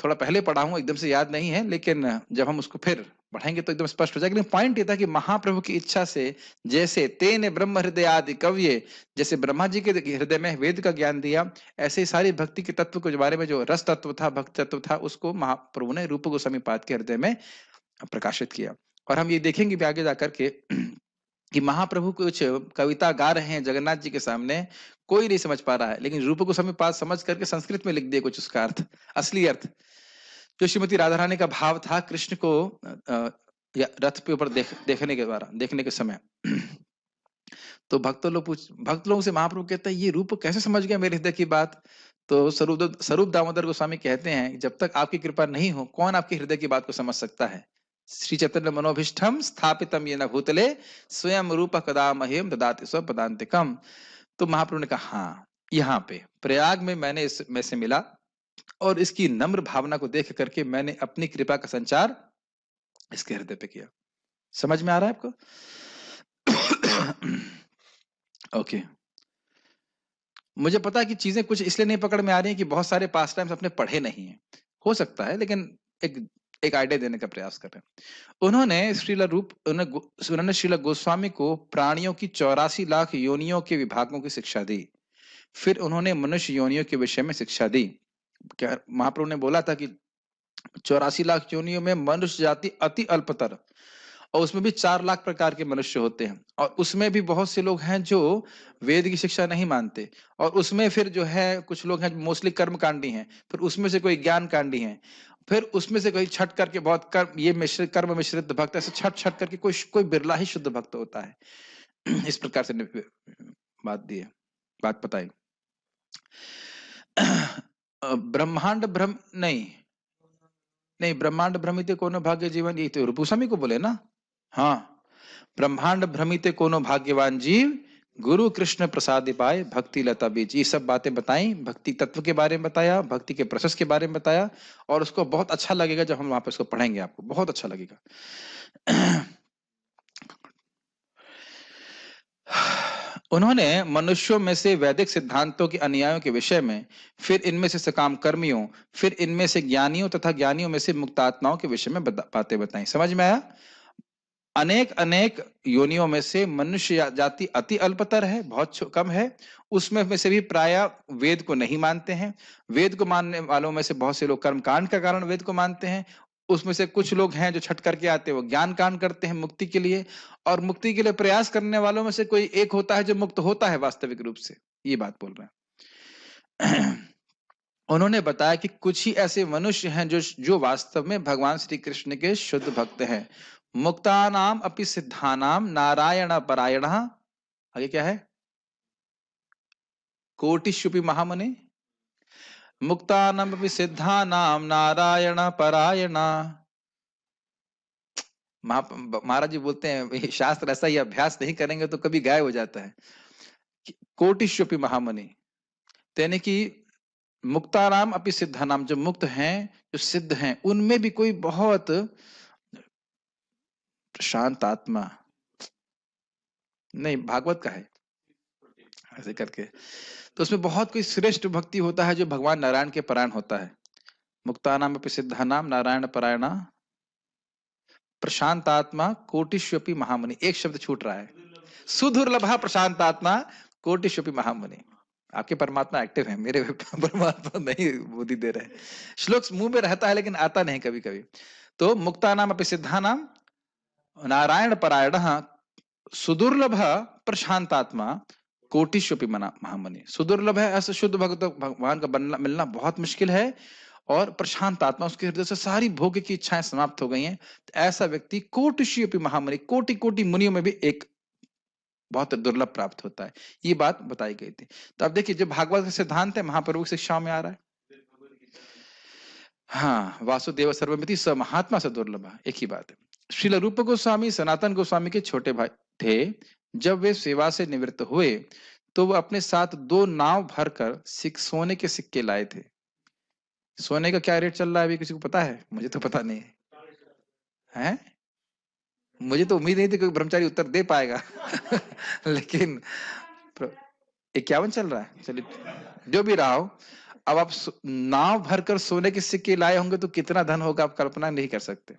थोड़ा पहले पढ़ा हूँ, एकदम से याद नहीं है, लेकिन जब हम उसको फिर पढ़ेंगे तो एकदम स्पष्ट हो जाएगा। लेकिन पॉइंट ये था कि महाप्रभु की इच्छा से, जैसे तेने ब्रह्म हृदय आदि कव्ये, जैसे ब्रह्मा जी के हृदय में वेद का ज्ञान दिया, ऐसे ही सारी भक्ति के तत्व के बारे में जो रस तत्व था, भक्ति तत्व था, उसको महाप्रभु ने रूप गोस्वामी पाद के हृदय में प्रकाशित किया। और हम ये देखेंगे भी आगे जाकर के कि महाप्रभु कुछ कविता गा रहे हैं जगन्नाथ जी के सामने, कोई नहीं समझ पा रहा है, लेकिन रूप गोस्वामी पाद समझ करके संस्कृत में लिख दिए कुछ उसका अर्थ, असली अर्थ। जो श्रीमती राधा रानी का भाव था कृष्ण को या रथ पे ऊपर देखने के द्वारा, देखने के समय तो भक्त लोगों से महाप्रभु कहते हैं ये रूप कैसे समझ गया मेरे हृदय की बात। तो स्वरूप दामोदर गोस्वामी कहते हैं जब तक आपकी कृपा नहीं हो कौन आपके हृदय की बात को समझ सकता है। श्री चैतन्य मनोभिष्ठम स्थापितम येन भूतले स्वयं रूप कदा मह्यम ददाति स्वपदान्तिकम। तो महाप्रभु ने कहा हाँ, यहाँ पे प्रयाग में मैंने में से मिला और इसकी नम्र भावना को देख करके मैंने अपनी कृपा का संचार इसके हृदय पे किया। समझ में आ रहा है आपको? ओके। मुझे पता है कि चीजें कुछ इसलिए नहीं पकड़ में आ रही हैं कि बहुत सारे पास टाइम्स अपने पढ़े नहीं है, हो सकता है, लेकिन एक आइडिया देने का प्रयास कर रहे हैं। उन्होंने श्रील गोस्वामी को प्राणियों की 84 लाख योनियों के विभागों की शिक्षा दी। फिर उन्होंने मनुष्य योनियों के विषय में शिक्षा दी। क्या महाप्रभु ने बोला था कि 84 लाख योनियों में मनुष्य जाति अति अल्पतर, और उसमें भी 4 लाख प्रकार के मनुष्य होते हैं, और उसमें भी बहुत से लोग हैं जो वेद की शिक्षा नहीं मानते, और उसमें फिर जो है कुछ लोग हैं मोस्टली कर्म कांडी हैं, फिर उसमें से कोई ज्ञान कांडी हैं, फिर उसमें से कोई छठ करके बहुत कर्म मिश्रित भक्त, ऐसे छठ करके कोई बिरला ही शुद्ध भक्त होता है। इस प्रकार से बात बताई। ब्रह्मांड भ्रम नहीं ब्रह्मांड भ्रमित कोनो भाग्य जीवन, ये तो रूप गोस्वामी को बोले ना। हाँ, ब्रह्मांड भ्रमित कोनो भाग्यवान जीव गुरु कृष्ण प्रसाद पाए भक्ति लता बीज। ये सब बातें बताई, भक्ति तत्व के बारे में बताया, भक्ति के प्रोसेस के बारे में बताया, और उसको बहुत अच्छा लगेगा जब हम वहां पे उसको पढ़ेंगे, आपको बहुत अच्छा लगेगा। उन्होंने मनुष्यों में से वैदिक सिद्धांतों के अनुयायियों के विषय में, फिर इनमें से सकाम कर्मियों, फिर इनमें से ज्ञानियों तथा ज्ञानियों में से मुक्तात्माओं के विषय में बातें बताई। समझ में आया? अनेक योनियों में से मनुष्य जाति अति अल्पतर है, बहुत कम है, उसमें से भी प्राय वेद को नहीं मानते हैं। वेद को मानने वालों में से बहुत से लोग कर्म कांड का कारण वेद को मानते हैं। उसमें से कुछ लोग हैं जो छठ करके आते हैं, वो ज्ञान कांड करते हैं मुक्ति के लिए, और मुक्ति के लिए प्रयास करने वालों में से कोई एक होता है जो मुक्त होता है वास्तविक रूप से। ये बात बोल रहे हैं। उन्होंने बताया कि कुछ ही ऐसे मनुष्य हैं जो वास्तव में भगवान श्री कृष्ण के शुद्ध भक्त हैं। मुक्तानाम अपि सिद्धानाम नारायण परायण। आगे क्या है? कोटिष्युपि महामुनि मुक्तानाम अपि सिद्धानाम नारायण परायण। महाराज जी बोलते हैं शास्त्र ऐसा ही अभ्यास नहीं करेंगे तो कभी गायब हो जाता है। कोटिष्युपि महामुनि यानी कि मुक्ताराम अपि सिद्धानाम, जो मुक्त हैं, जो सिद्ध हैं, उनमें भी कोई बहुत शांत आत्मा नहीं, भागवत का है ऐसे करके, तो उसमें बहुत कोई श्रेष्ठ भक्ति होता है जो भगवान नारायण के परायण होता है। मुक्तानाम अपि सिद्धानाम नारायण परायणा प्रशांत आत्मा कोटिष्वपि महामुनि। एक शब्द छूट रहा है, सुदुर्लभा प्रशांत आत्मा कोटिष्वपि महामुनि। आपके परमात्मा एक्टिव है, मेरे परमात्मा नहीं बुद्धि दे रहे। श्लोक मुंह में रहता है लेकिन आता नहीं कभी कभी। तो मुक्तानाम अपि सिद्धानाम नारायण परायण सुदुर्लभ प्रशांतात्मा कोटिष्वपि महामुनि। सुदुर्लभ है, ऐसा शुद्ध भक्त भगवान का मिलना बहुत मुश्किल है, और प्रशांत आत्मा, उसके हृदय से सारी भोग की इच्छाएं समाप्त हो गई हैं। तो ऐसा व्यक्ति कोटिष्वपि महामुनि, कोटि कोटि मुनियों में भी एक बहुत दुर्लभ प्राप्त होता है। ये बात बताई गई थी। तो अब देखिए जो भागवत का सिद्धांत है महाप्रभु की शिक्षाओं में आ रहा है। हाँ, वासुदेव सर्वमिति स महात्मा स दुर्लभ, एक ही बात है। श्रील रूप गोस्वामी सनातन गोस्वामी के छोटे भाई थे। जब वे सेवा से निवृत्त हुए तो वो अपने साथ 2 नाव भरकर सोने के सिक्के लाए थे। सोने का क्या रेट चल रहा है अभी, किसी को पता है? मुझे तो पता नहीं है। मुझे तो उम्मीद नहीं थी कोई ब्रह्मचारी उत्तर दे पाएगा। लेकिन 51 चल रहा है, चलिए जो भी रहा हो। अब आप नाव भरकर सोने के सिक्के लाए होंगे तो कितना धन होगा आप कल्पना नहीं कर सकते।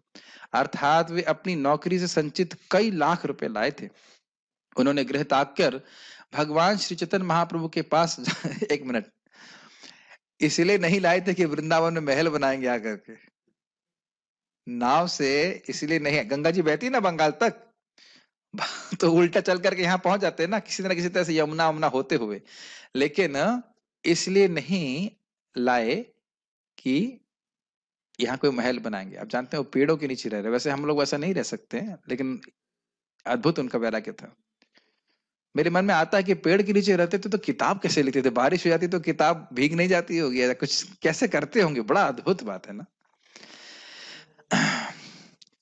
अर्थात वे अपनी नौकरी से संचित कई लाख रुपए लाए थे। उन्होंने गृह त्याग कर भगवान श्री चैतन्य महाप्रभु के पास एक मिनट, इसलिए नहीं लाए थे कि वृंदावन में महल बनाएंगे आकर के। नाव से इसलिए नहीं, गंगा जी बहती ना बंगाल तक, तो उल्टा चल करके यहाँ पहुंच जाते हैं ना किसी तरह से यमुना वमुना होते हुए। लेकिन इसलिए नहीं लाए कि यहाँ कोई महल बनाएंगे। आप जानते हैं वो पेड़ों के नीचे रह रहे, वैसे हम लोग वैसा नहीं रह सकते हैं, लेकिन अद्भुत उनका वैराग्य था। मेरे मन में आता है कि पेड़ के नीचे रहते थे तो किताब कैसे लिखते थे, बारिश हो जाती तो किताब भीग नहीं जाती होगी, या कुछ कैसे करते होंगे, बड़ा अद्भुत बात है ना।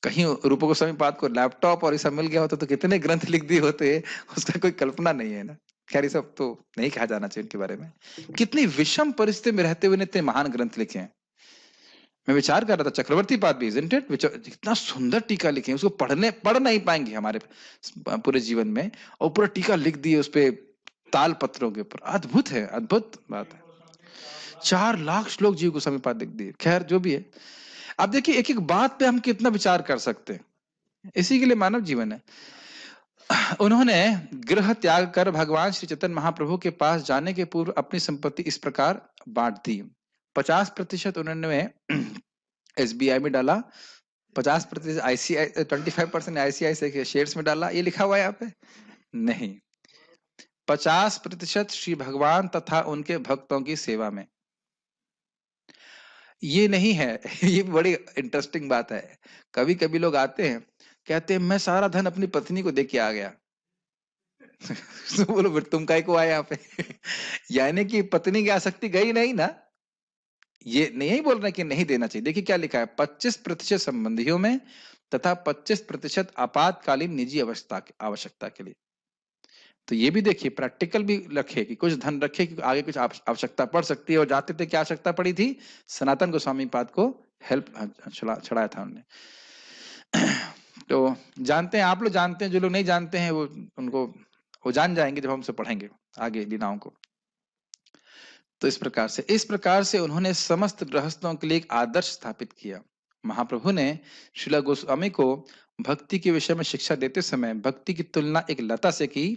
कहीं रूप गोस्वामी पाद को लैपटॉप और ये सब मिल गया होता तो कितने ग्रंथ लिख दिए होते, उसका कोई कल्पना नहीं है ना। खैर ये सब तो नहीं कहा जाना चाहिए उनके बारे में। कितनी विषम परिस्थिति में रहते हुए इतने महान ग्रंथ लिखे हैं। मैं विचार कर रहा था चक्रवर्ती पाद भी, isn't it? कितना सुंदर टीका लिखे हैं, उसको पढ़ नहीं पाएंगे हमारे पूरे जीवन में, और पूरा टीका लिख दिए उस पे ताल पत्रों के ऊपर। अद्भुत है, अद्भुत बात है। 4 लाख श्लोक जीव गोस्वामी पाद लिख दिए। खैर जो भी है, अब देखिए एक एक बात पे हम कितना विचार कर सकते हैं, इसी के लिए मानव जीवन है। उन्होंने गृह त्याग कर भगवान श्री चैतन्य महाप्रभु के पास जाने के पूर्व अपनी संपत्ति इस प्रकार बांट दी। 50% उन्होंने एसबीआई में डाला, 50% आईसीआई, 25% आईसीआई से शेयर्स में डाला। ये लिखा हुआ है यहाँ पे नहीं, 50% श्री भगवान तथा उनके भक्तों की सेवा में। ये नहीं है ये बड़ी इंटरेस्टिंग बात है। कभी कभी लोग आते हैं कहते हैं मैं सारा धन अपनी पत्नी को दे के आ गया। तो बोलो फिर तुम काय को आए यहाँ पे? यानी कि पत्नी की आसक्ति गई नहीं ना। ये नहीं बोल रहे कि नहीं देना चाहिए। देखिए क्या लिखा है, 25% संबंधियों में तथा 25% आपातकालीन निजी आवश्यकता के लिए। तो ये भी देखिए प्रैक्टिकल भी रखे कि कुछ धन रखे कि आगे कुछ आवश्यकता पड़ सकती है। और जाते थे क्या आवश्यकता पड़ी थी, सनातन गोस्वामी पाद को हेल्प छड़ाया था उन्होंने। तो जानते हैं, आप लोग जानते हैं, जो लोग नहीं जानते हैं वो उनको वो जान जाएंगे जब हमसे पढ़ेंगे आगे लीलाओं को। तो इस प्रकार से उन्होंने समस्त गृहस्थों के लिए एक आदर्श स्थापित किया। महाप्रभु ने श्रीला गोस्वामी को भक्ति के विषय में शिक्षा देते समय भक्ति की तुलना एक लता से की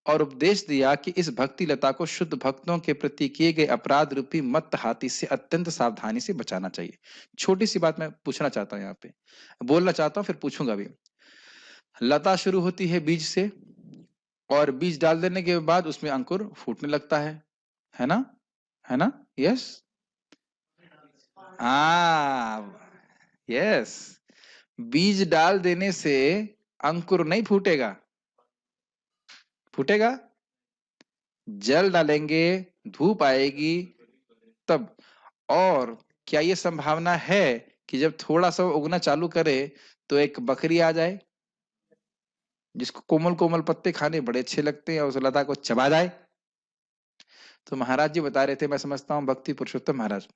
और उपदेश दिया कि इस भक्ति लता को शुद्ध भक्तों के प्रति किए गए अपराध रूपी मत्त हाथी से अत्यंत सावधानी से बचाना चाहिए। छोटी सी बात मैं पूछना चाहता हूँ, यहाँ पे बोलना चाहता हूँ, फिर पूछूंगा भी। लता शुरू होती है बीज से, और बीज डाल देने के बाद उसमें अंकुर फूटने लगता है ना, है ना? Yes, yes. बीज डाल देने से अंकुर नहीं फूटेगा, फूटेगा जल डालेंगे, धूप आएगी तब। और क्या ये संभावना है कि जब थोड़ा सा उगना चालू करे तो एक बकरी आ जाए जिसको कोमल कोमल पत्ते खाने बड़े अच्छे लगते हैं और उस लता को चबा जाए? तो महाराज जी बता रहे थे, मैं समझता हूँ भक्ति पुरुषोत्तम महाराज,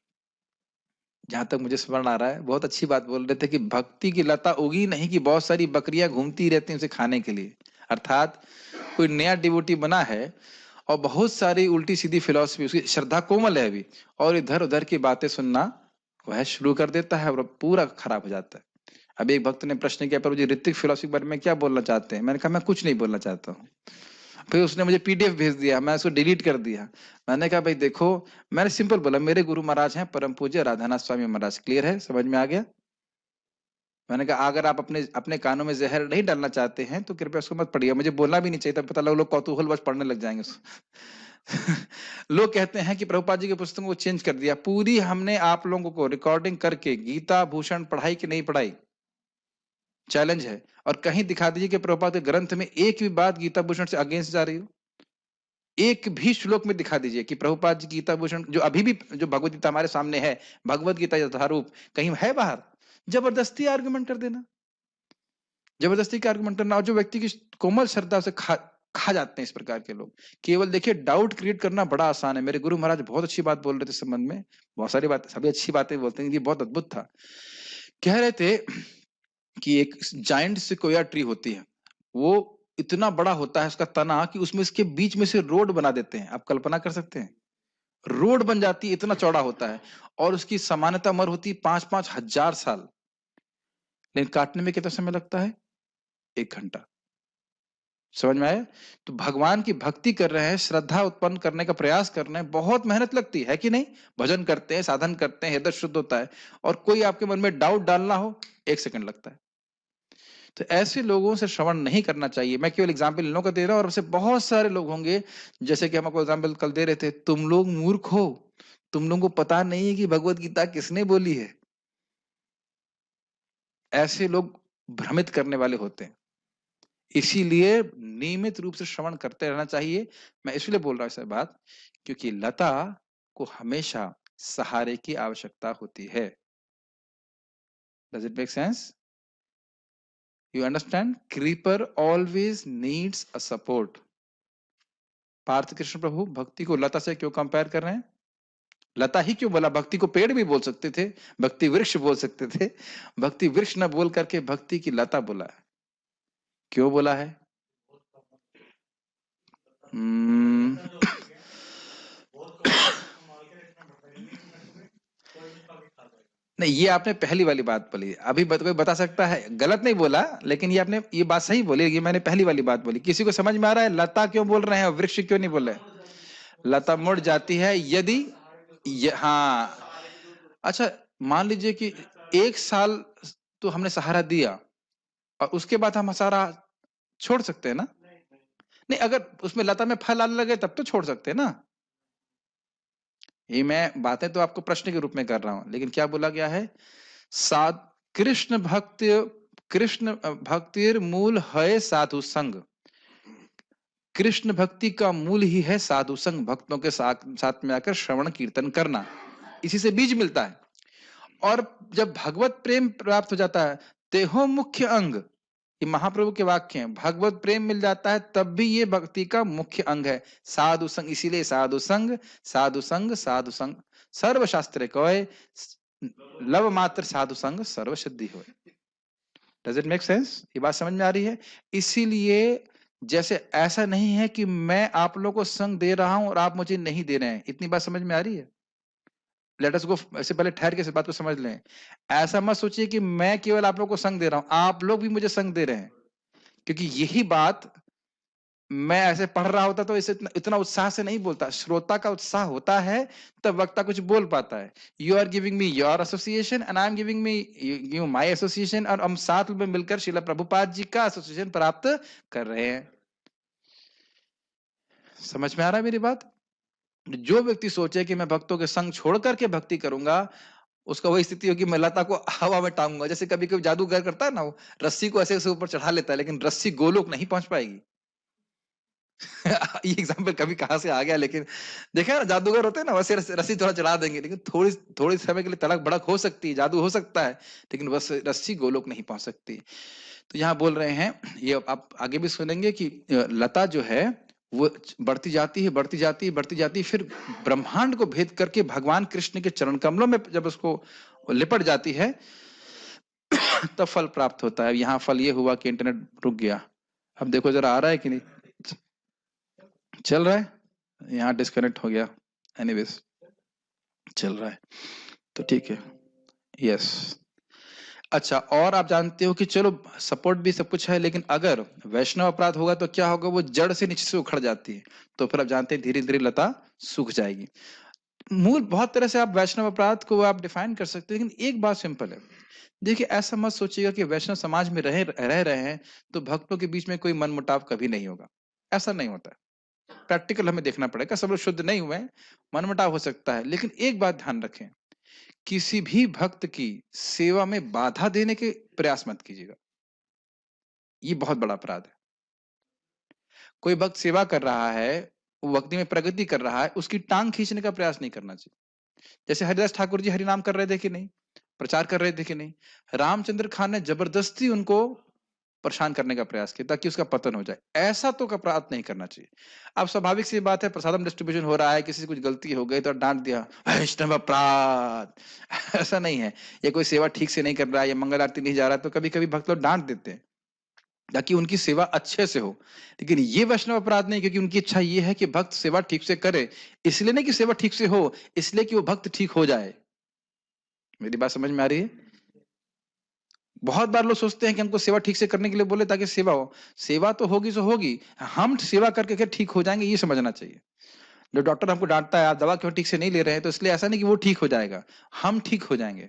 जहां तक मुझे स्मरण आ रहा है, बहुत अच्छी बात बोल रहे थे कि भक्ति की लता उगी नहीं कि बहुत सारी बकरियां घूमती रहती हैं उसे खाने के लिए। अर्थात कोई नया डिवोटी बना है और बहुत सारी उल्टी सीधी फिलॉसफी, उसकी श्रद्धा कोमल है अभी, और इधर उधर की बातें सुनना वह शुरू कर देता है और पूरा खराब हो जाता है। अभी एक भक्त ने प्रश्न किया, प्रभु जी ऋतिक फिलॉसफी के बारे में क्या बोलना चाहते हैं? मैंने कहा मैं कुछ नहीं बोलना चाहता हूँ। फिर उसने मुझे पीडीएफ भेज दिया, मैं उसको डिलीट कर दिया। मैंने कहा भाई देखो, मैंने सिंपल बोला मेरे गुरु महाराज हैं परम पूज्य राधानाथ स्वामी महाराज, क्लियर है, समझ में आ गया? मैंने कहा अगर आप अपने कानों में जहर नहीं डालना चाहते हैं तो कृपया उसको मत पढ़िए। मुझे बोलना भी नहीं चाहिए था, पता लगा लोग कौतूहल बस पढ़ने लग जाएंगे लोग कहते हैं कि प्रभुपाद जी की पुस्तकों को चेंज कर दिया। पूरी हमने आप लोगों को रिकॉर्डिंग करके गीता भूषण पढ़ाई कि नहीं पढ़ाई, चैलेंज है। और कहीं दिखा दीजिए कि प्रभुपाद के ग्रंथ में एक भी बात गीता भूषण से अगेंस्ट जा रही हो। एक भी श्लोक में दिखा दीजिए कि प्रभुपाद जी गीता भूषण, जो अभी भी जो भगवत गीता हमारे सामने है, भगवत गीता यथारूप, कहीं है बाहर? जबरदस्ती आर्गुमेंट कर देना, जबरदस्ती का आर्गुमेंट करना। और जो व्यक्ति की कोमल श्रद्धा से खा जाते हैं इस प्रकार के लोग। केवल देखिए डाउट क्रिएट करना बड़ा आसान है। मेरे गुरु महाराज बहुत अच्छी बात बोल रहे थे इस संबंध में, बहुत सारी बातें, सभी अच्छी बातें बोलते हैं, ये बहुत अद्भुत था। कह रहे थे कि एक जायंट सिकोया ट्री होती है, वो इतना बड़ा होता है उसका तना कि उसमें इसके बीच में से रोड बना देते हैं। आप कल्पना कर सकते हैं, रोड बन जाती है, इतना चौड़ा होता है, और उसकी सामान्यतः उम्र होती है 5-5 हजार साल, लेकिन काटने में कितना समय लगता है? 1 घंटा। समझ में आया? तो भगवान की भक्ति कर रहे हैं, श्रद्धा उत्पन्न करने का प्रयास कर रहे हैं, बहुत मेहनत लगती है कि नहीं? भजन करते हैं, साधन करते हैं, हृदय शुद्ध होता है, और कोई आपके मन में डाउट डालना हो, 1 सेकंड लगता है। तो ऐसे लोगों से श्रवण नहीं करना चाहिए। मैं केवल एग्जाम्पल इन लोगों का दे रहा हूं, और ऐसे बहुत सारे लोग होंगे, जैसे कि हम आपको एग्जाम्पल कल दे रहे थे, तुम लोग मूर्ख हो, तुम लोगों को पता नहीं है कि भगवत गीता किसने बोली है। ऐसे लोग भ्रमित करने वाले होते हैं, इसीलिए नियमित रूप से श्रवण करते रहना चाहिए। मैं इसलिए बोल रहा हूं ऐसा बात, क्योंकि लता को हमेशा सहारे की आवश्यकता होती है। Does it make sense? You understand? Creeper always needs a support. Partha Krishna Prabhu भक्ति को लता से क्यों कंपेयर कर रहे हैं? लता ही क्यों बोला? भक्ति को पेड़ भी बोल सकते थे, भक्ति वृक्ष बोल सकते थे, भक्ति वृक्ष न बोल करके भक्ति की लता बोला है। क्यों बोला है? नहीं, ये आपने पहली वाली बात बोली। अभी कोई बता सकता है? गलत नहीं बोला, लेकिन ये आपने ये बात सही बोली, ये मैंने पहली वाली बात बोली। किसी को समझ में आ रहा है लता क्यों बोल रहे हैं और वृक्ष क्यों नहीं बोल रहे? लता मुड़ जाती है यदि हाँ। अच्छा, मान लीजिए कि 1 साल तो हमने सहारा दिया, और उसके बाद हम सहारा छोड़ सकते हैं ना? नहीं, अगर उसमें लता में फल आने लगे तब तो छोड़ सकते हैं ना? ये मैं बातें तो आपको प्रश्न के रूप में कर रहा हूं, लेकिन क्या बोला गया है? साध कृष्ण भक्तिर मूल है साधु संग। कृष्ण भक्ति का मूल ही है साधु संग, भक्तों के साथ में आकर श्रवण कीर्तन करना, इसी से बीज मिलता है। और जब भगवत प्रेम प्राप्त हो जाता है, तेहो मुख्य अंग, ये महाप्रभु के वाक्य हैं, भगवत प्रेम मिल जाता है तब भी ये भक्ति का मुख्य अंग है साधु संग। इसीलिए साधु संग साधु संग साधु संग सर्वशास्त्र कहे, लव मात्र साधु संग सर्व सिद्धि हो। Does it make sense? ये बात समझ में आ रही है? इसीलिए जैसे ऐसा नहीं है कि मैं आप लोगों को संग दे रहा हूं और आप मुझे नहीं दे रहे हैं। इतनी बात समझ में आ रही है? लेट अस गो, ऐसे पहले ठहर के इस बात को समझ लें। ऐसा मत सोचिए कि मैं केवल आप लोगों को संग दे रहा हूं, आप लोग भी मुझे संग दे रहे हैं। क्योंकि यही बात मैं ऐसे पढ़ रहा होता तो इसे इतना उत्साह से नहीं बोलता। श्रोता का उत्साह होता है तब वक्ता कुछ बोल पाता है। You are giving me your association and I am giving me you my association, और हम साथ में मिलकर श्रीला प्रभुपाद जी का एसोसिएशन प्राप्त कर रहे हैं। समझ में आ रहा है मेरी बात? जो व्यक्ति सोचे कि मैं भक्तों के संग छोड़ करके भक्ति करूंगा, उसका वही स्थिति होगी, मैं लता को हवा में टांगूंगा। जैसे कभी कभी जादूगर करता है ना, वो रस्सी को ऐसे ऊपर चढ़ा लेता है, लेकिन रस्सी गोलोक नहीं पहुंच पाएगी। ये एग्जाम्पल कभी कहां से आ गया, लेकिन देखा ना, जादूगर होते हैं ना, वैसे रस्सी थोड़ा चढ़ा देंगे, लेकिन थोड़ी थोड़ी समय के लिए तड़क भड़क हो सकती है, जादू हो सकता है, लेकिन बस रस्सी गोलोक नहीं पहुंच सकती। तो यहाँ बोल रहे हैं, ये आप आगे भी सुनेंगे कि लता जो है वो बढ़ती जाती है, बढ़ती जाती है, बढ़ती जाती है, फिर ब्रह्मांड को भेद करके भगवान कृष्ण के चरण कमलों में जब उसको लिपट जाती है तब फल प्राप्त होता है। यहाँ फल ये हुआ कि इंटरनेट रुक गया। अब देखो जरा आ रहा है कि नहीं? चल रहा है? यहाँ डिस्कनेक्ट हो गया। एनीवेज चल रहा है तो ठीक है। यस। अच्छा, और आप जानते हो कि चलो सपोर्ट भी सब कुछ है, लेकिन अगर वैष्णव अपराध होगा तो क्या होगा? वो जड़ से नीचे से उखड़ जाती है, तो फिर आप जानते हैं धीरे धीरे लता सूख जाएगी। मूल बहुत तरह से आप वैष्णव अपराध को आप डिफाइन कर सकते हैं, लेकिन एक बात सिंपल है। देखिए, ऐसा मत सोचिएगा कि वैष्णव समाज में रह रहे हैं तो भक्तों के बीच में कोई मनमुटाव कभी नहीं होगा। ऐसा नहीं होता है। प्रैक्टिकल हमें देखना पड़ेगा। सब लोग शुद्ध नहीं हुए, मनमुटाव हो सकता है, लेकिन एक बात ध्यान रखें, किसी भी भक्त की सेवा में बाधा देने के प्रयास मत कीजिएगा। ये बहुत बड़ा अपराध है। कोई भक्त सेवा कर रहा है, वो भक्ति में प्रगति कर रहा है, उसकी टांग खींचने का प्रयास नहीं करना चाहिए। जैसे हरिदास ठाकुर जी हरिनाम कर रहे थे कि नहीं, प्रचार कर रहे थे कि नहीं, रामचंद्र खान ने जबरदस्ती उनको परेशान करने का प्रयास किया ताकि उसका पतन हो जाए। ऐसा तो अपराध नहीं करना चाहिए। अब स्वाभाविक सी बात है, प्रसादम डिस्ट्रीब्यूशन हो रहा है, किसी से कुछ गलती हो गई तो डांट दिया, वैष्णव अपराध। ऐसा नहीं है। या कोई सेवा ठीक से नहीं कर रहा है या मंगल आरती नहीं जा रहा है तो कभी कभी भक्त लोग डांट देते हैं, ताकि उनकी सेवा अच्छे से हो। लेकिन ये वैष्णव अपराध नहीं, क्योंकि उनकी इच्छा ये है कि भक्त सेवा ठीक से करे, इसलिए नहीं कि सेवा ठीक से हो, इसलिए कि वो भक्त ठीक हो जाए। मेरी बात समझ में आ रही है? बहुत बार लोग सोचते हैं कि हमको सेवा ठीक से करने के लिए बोले ताकि सेवा हो। सेवा तो होगी सो होगी, हम सेवा करके क्या ठीक हो जाएंगे, ये समझना चाहिए। जो डॉक्टर हमको डांटता है आप दवा क्यों ठीक से नहीं ले रहे हैं, तो इसलिए ऐसा नहीं कि वो ठीक हो जाएगा, हम ठीक हो जाएंगे।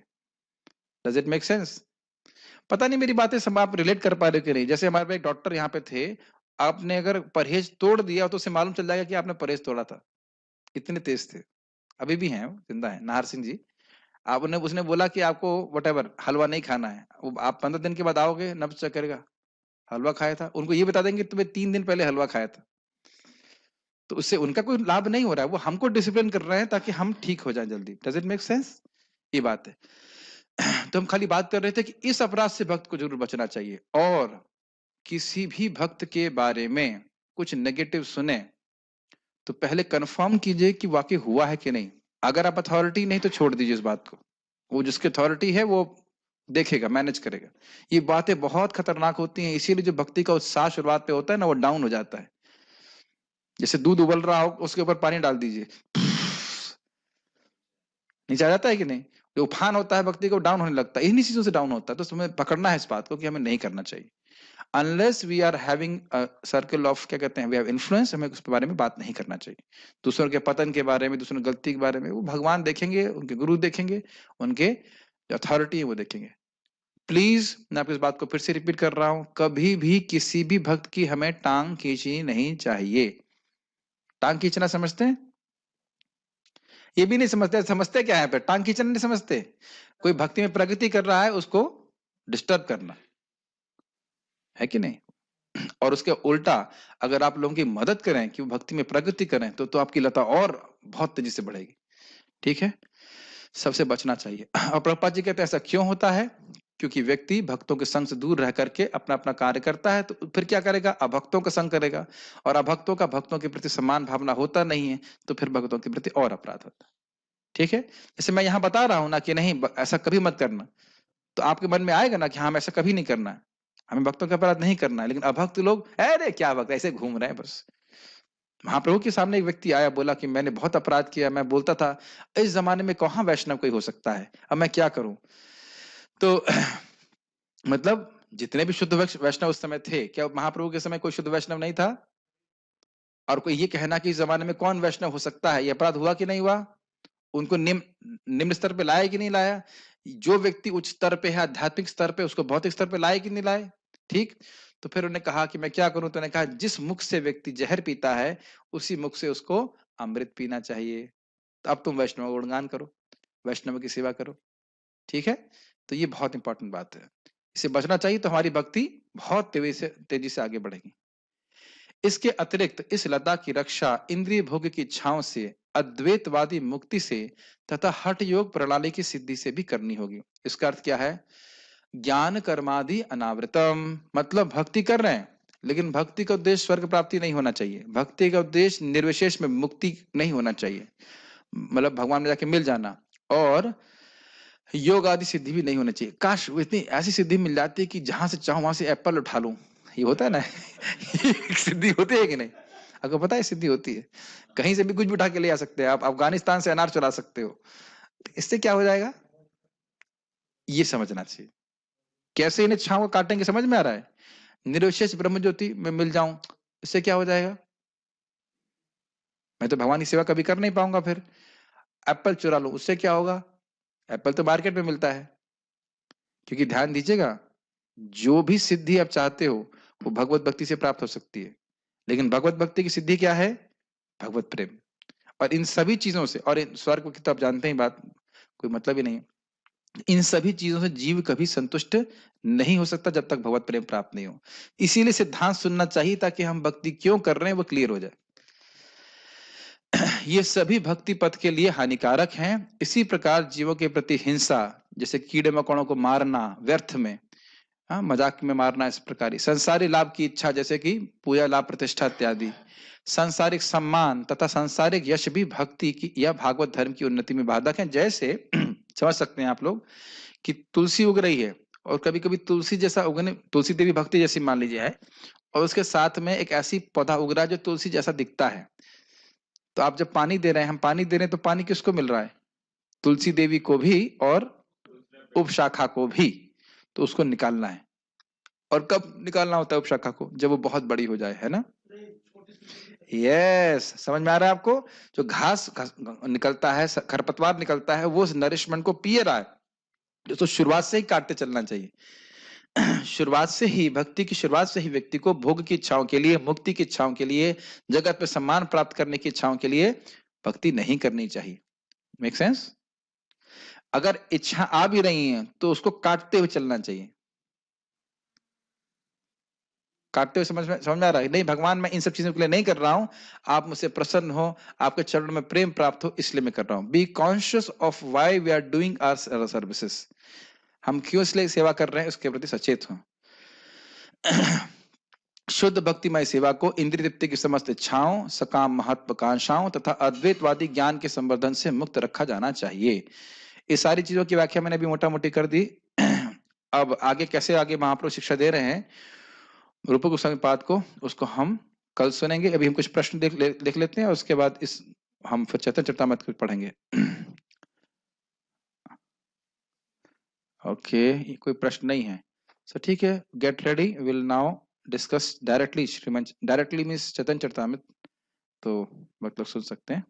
Does it make sense? पता नहीं मेरी बातें सब आप रिलेट कर पा रहे हो कि नहीं। जैसे हमारे एक डॉक्टर यहाँ पे थे, आपने अगर परहेज तोड़ दिया तो उसे मालूम चल जाएगा कि आपने परहेज तोड़ा था, इतने तेज थे। अभी भी हैं, वो जिंदा है, नाहर सिंह जी। आपने उसने बोला कि आपको वटेवर हलवा नहीं खाना है, आप 15 दिन के बाद आओगे, नब्ज चेक करेगा, हलवा खाया था। उनको ये बता देंगे तुम्हें 3 दिन पहले हलवा खाया था। तो उससे उनका कोई लाभ नहीं हो रहा है, वो हमको डिसिप्लिन कर रहे हैं ताकि हम ठीक हो जाए जल्दी। Does it make sense? ये बात है। तो हम खाली बात कर रहे थे कि इस अपराध से भक्त को जरूर बचना चाहिए, और किसी भी भक्त के बारे में कुछ नेगेटिव सुने तो पहले कंफर्म कीजिए कि वाकई हुआ है कि नहीं। अगर आप अथॉरिटी नहीं तो छोड़ दीजिए इस बात को, वो जिसकी अथॉरिटी है वो देखेगा, मैनेज करेगा। ये बातें बहुत खतरनाक होती हैं, इसीलिए जो भक्ति का उत्साह शुरुआत पे होता है ना, वो डाउन हो जाता है। जैसे दूध उबल रहा हो, उसके ऊपर पानी डाल दीजिए, नीचे आ जाता है कि नहीं? जो उफान होता है भक्ति को, डाउन होने लगता है, इन्हीं चीजों से डाउन होता है। तो तुम्हें पकड़ना है इस बात को कि हमें नहीं करना चाहिए। Unless we are having circle of, क्या कहते हैं, वी हैव इन्फ्लुएंस, हमें उस बारे में बात नहीं करना चाहिए। दूसरों के पतन के बारे में, दूसरों की गलती के बारे में वो भगवान देखेंगे, उनके गुरु देखेंगे, उनके जो अथॉरिटी है वो देखेंगे। प्लीज, मैं आपको इस बात को फिर से रिपीट कर रहा हूं, कभी भी किसी भी भक्त की हमें टांग खींचनी नहीं चाहिए। टांग खींचना समझते हैं? ये भी नहीं समझते। समझते क्या है? फिर टांग खींचना नहीं समझते। कोई भक्ति में प्रगति कर रहा है उसको डिस्टर्ब करना है कि नहीं? और उसके उल्टा अगर आप लोगों की मदद करें कि वो भक्ति में प्रगति करें तो आपकी लता और बहुत तेजी से बढ़ेगी। ठीक है? सबसे बचना चाहिए। और प्रभुपाद जी कहते हैं ऐसा क्यों होता है? क्योंकि व्यक्ति भक्तों के संग से दूर रह करके अपना अपना कार्य करता है, तो फिर क्या करेगा? अभक्तों का संग करेगा, और अभक्तों का भक्तों के प्रति सम्मान भावना होता नहीं है, तो फिर भक्तों के प्रति और अपराध होता है। ठीक है? जैसे मैं यहाँ बता रहा हूं ना कि नहीं ऐसा कभी मत करना, तो आपके मन में आएगा ना कि हाँ, ऐसा कभी नहीं करना है, हमें भक्तों का अपराध नहीं करना है। लेकिन अभक्त लोग, अरे क्या भक्त ऐसे घूम रहे हैं बस। महाप्रभु के सामने एक व्यक्ति आया, बोला कि मैंने बहुत अपराध किया, मैं बोलता था इस जमाने में कहाँ वैष्णव कोई हो सकता है, अब मैं क्या करूं? तो मतलब जितने भी शुद्ध वैष्णव उस समय थे, क्या महाप्रभु के समय कोई शुद्ध वैष्णव नहीं था? और कोई ये कहना कि इस जमाने में कौन वैष्णव हो सकता है, ये अपराध हुआ कि नहीं हुआ? उनको निम्न स्तर पे लाया कि नहीं लाया? जो व्यक्ति उच्च स्तर पे है, आध्यात्मिक स्तर पे, उसको भौतिक स्तर पे लाए कि नहीं लाए? ठीक? तो फिर उन्होंने कहा कि मैं क्या करूं? तो उन्होंने कहा जिस मुख से व्यक्ति जहर पीता है, उसी मुख से उसको अमृत पीना चाहिए। तो अब तुम वैष्णव गुणगान करो, वैष्णव की सेवा करो। ठीक है? तो ये बहुत इंपॉर्टेंट बात है, इससे बचना चाहिए, तो हमारी भक्ति बहुत तेजी से आगे बढ़ेगी। इसके अतिरिक्त इस लता की रक्षा इंद्रिय भोग की इच्छाओं से, अद्वैतवादी मुक्ति से तथा हठ योग प्रणाली की सिद्धि से भी करनी होगी। इसका अर्थ क्या है? ज्ञान कर्मादि अनावृतम, मतलब भक्ति कर रहे हैं, लेकिन भक्ति का उद्देश्य स्वर्ग प्राप्ति नहीं होना चाहिए, भक्ति का उद्देश्य निर्विशेष में मुक्ति नहीं होना चाहिए, मतलब भगवान में जाके मिल जाना। और योग आदि सिद्धि भी नहीं होनी चाहिए। काश वो इतनी ऐसी सिद्धि मिल जाती है कि जहां से चाहूं वहां से एप्पल उठा लूं, ये होता है ना सिद्धि होती है कि नहीं? आपको पता है सिद्धि होती है, कहीं से भी कुछ भी उठा के ले आ सकते हैं आप, अफगानिस्तान से अनार चुरा सकते हो। इससे क्या हो जाएगा ये समझना चाहिए। कैसे इन इच्छाओं को काटेंगे समझ में आ रहा है? निर्विशेष ब्रह्म ज्योति में मिल जाऊं, इससे क्या हो जाएगा? मैं तो भगवान की सेवा कभी कर नहीं पाऊंगा। फिर एप्पल चुरा लूं, उससे क्या होगा? एप्पल तो मार्केट में मिलता है। क्योंकि ध्यान दीजिएगा, जो भी सिद्धि आप चाहते हो वो भगवत भक्ति से प्राप्त हो सकती है, लेकिन भगवत भक्ति की सिद्धि क्या है? भगवत प्रेम। और इन सभी चीजों से, और स्वर्ग की तो आप जानते ही बात, कोई मतलब ही नहीं, इन सभी चीजों से जीव कभी संतुष्ट नहीं हो सकता जब तक भगवत प्रेम प्राप्त नहीं हो। इसीलिए सिद्धांत सुनना चाहिए ताकि हम भक्ति क्यों कर रहे हैं वो क्लियर हो जाए। ये सभी भक्ति पथ के लिए हानिकारक हैं। इसी प्रकार जीवों के प्रति हिंसा, जैसे कीड़े मकोड़ों को मारना व्यर्थ में, हाँ, मजाक में मारना, इस प्रकार संसारी लाभ की इच्छा, जैसे कि पूजा लाभ प्रतिष्ठा इत्यादि, सांसारिक सम्मान तथा सांसारिक यश भी भक्ति की या भागवत धर्म की उन्नति में बाधक है। जैसे समझ सकते हैं आप लोग कि तुलसी उग रही है और कभी कभी तुलसी जैसा उगने, तुलसी देवी भक्ति जैसी मान लीजिए है, और उसके साथ में एक ऐसी पौधा उग रहा है जो तुलसी जैसा दिखता है, तो आप जब पानी दे रहे हैं, हम पानी दे रहे हैं, तो पानी किसको मिल रहा है? तुलसी देवी को भी और उपशाखा को भी। तो उसको निकालना है। और कब निकालना होता है उपशाखा को? जब वो बहुत बड़ी हो जाए, है ना? यस, समझ में आ रहा है आपको? जो घास निकलता है, खरपतवार निकलता है, वो उस नरिशमेंट को पिए रहा है, तो शुरुआत से ही काटते चलना चाहिए। शुरुआत से ही, भक्ति की शुरुआत से ही व्यक्ति को भोग की इच्छाओं के लिए, मुक्ति की इच्छाओं के लिए, जगत में सम्मान प्राप्त करने की इच्छाओं के लिए भक्ति नहीं करनी चाहिए। Make sense? अगर इच्छा आ भी रही है तो उसको काटते हुए चलना चाहिए। काटते हुए समझ में आ रहा है? नहीं भगवान मैं इन सब चीजों के लिए नहीं कर रहा हूं, आप मुझसे प्रसन्न हो, आपके चरणों में प्रेम प्राप्त हो, इसलिए मैं कर रहा हूं। Be conscious of why we are doing our services, हम क्यों इसलिए सेवा कर रहे हैं, उसके प्रति सचेत हो। शुद्ध भक्तिमय सेवा को इंद्रिय तृप्ति की समस्त इच्छाओं, सकाम महत्वाकांक्षाओं तथा अद्वैतवादी ज्ञान के संवर्धन से मुक्त रखा जाना चाहिए। ये सारी चीजों की व्याख्या मैंने अभी मोटा मोटी कर दी। अब आगे कैसे आगे महाप्रभु शिक्षा दे रहे हैं रूप गोस्वामी पाद को, उसको हम कल सुनेंगे। अभी हम कुछ प्रश्न देख लेते हैं, और उसके बाद इस हम फिर चैतन्य चरितामृत को पढ़ेंगे। ओके, कोई प्रश्न नहीं है, सो ठीक है, get ready, will now discuss directly Shrimant, directly means Chaitanya Charitamrita, तो मतलब सुन सकते हैं।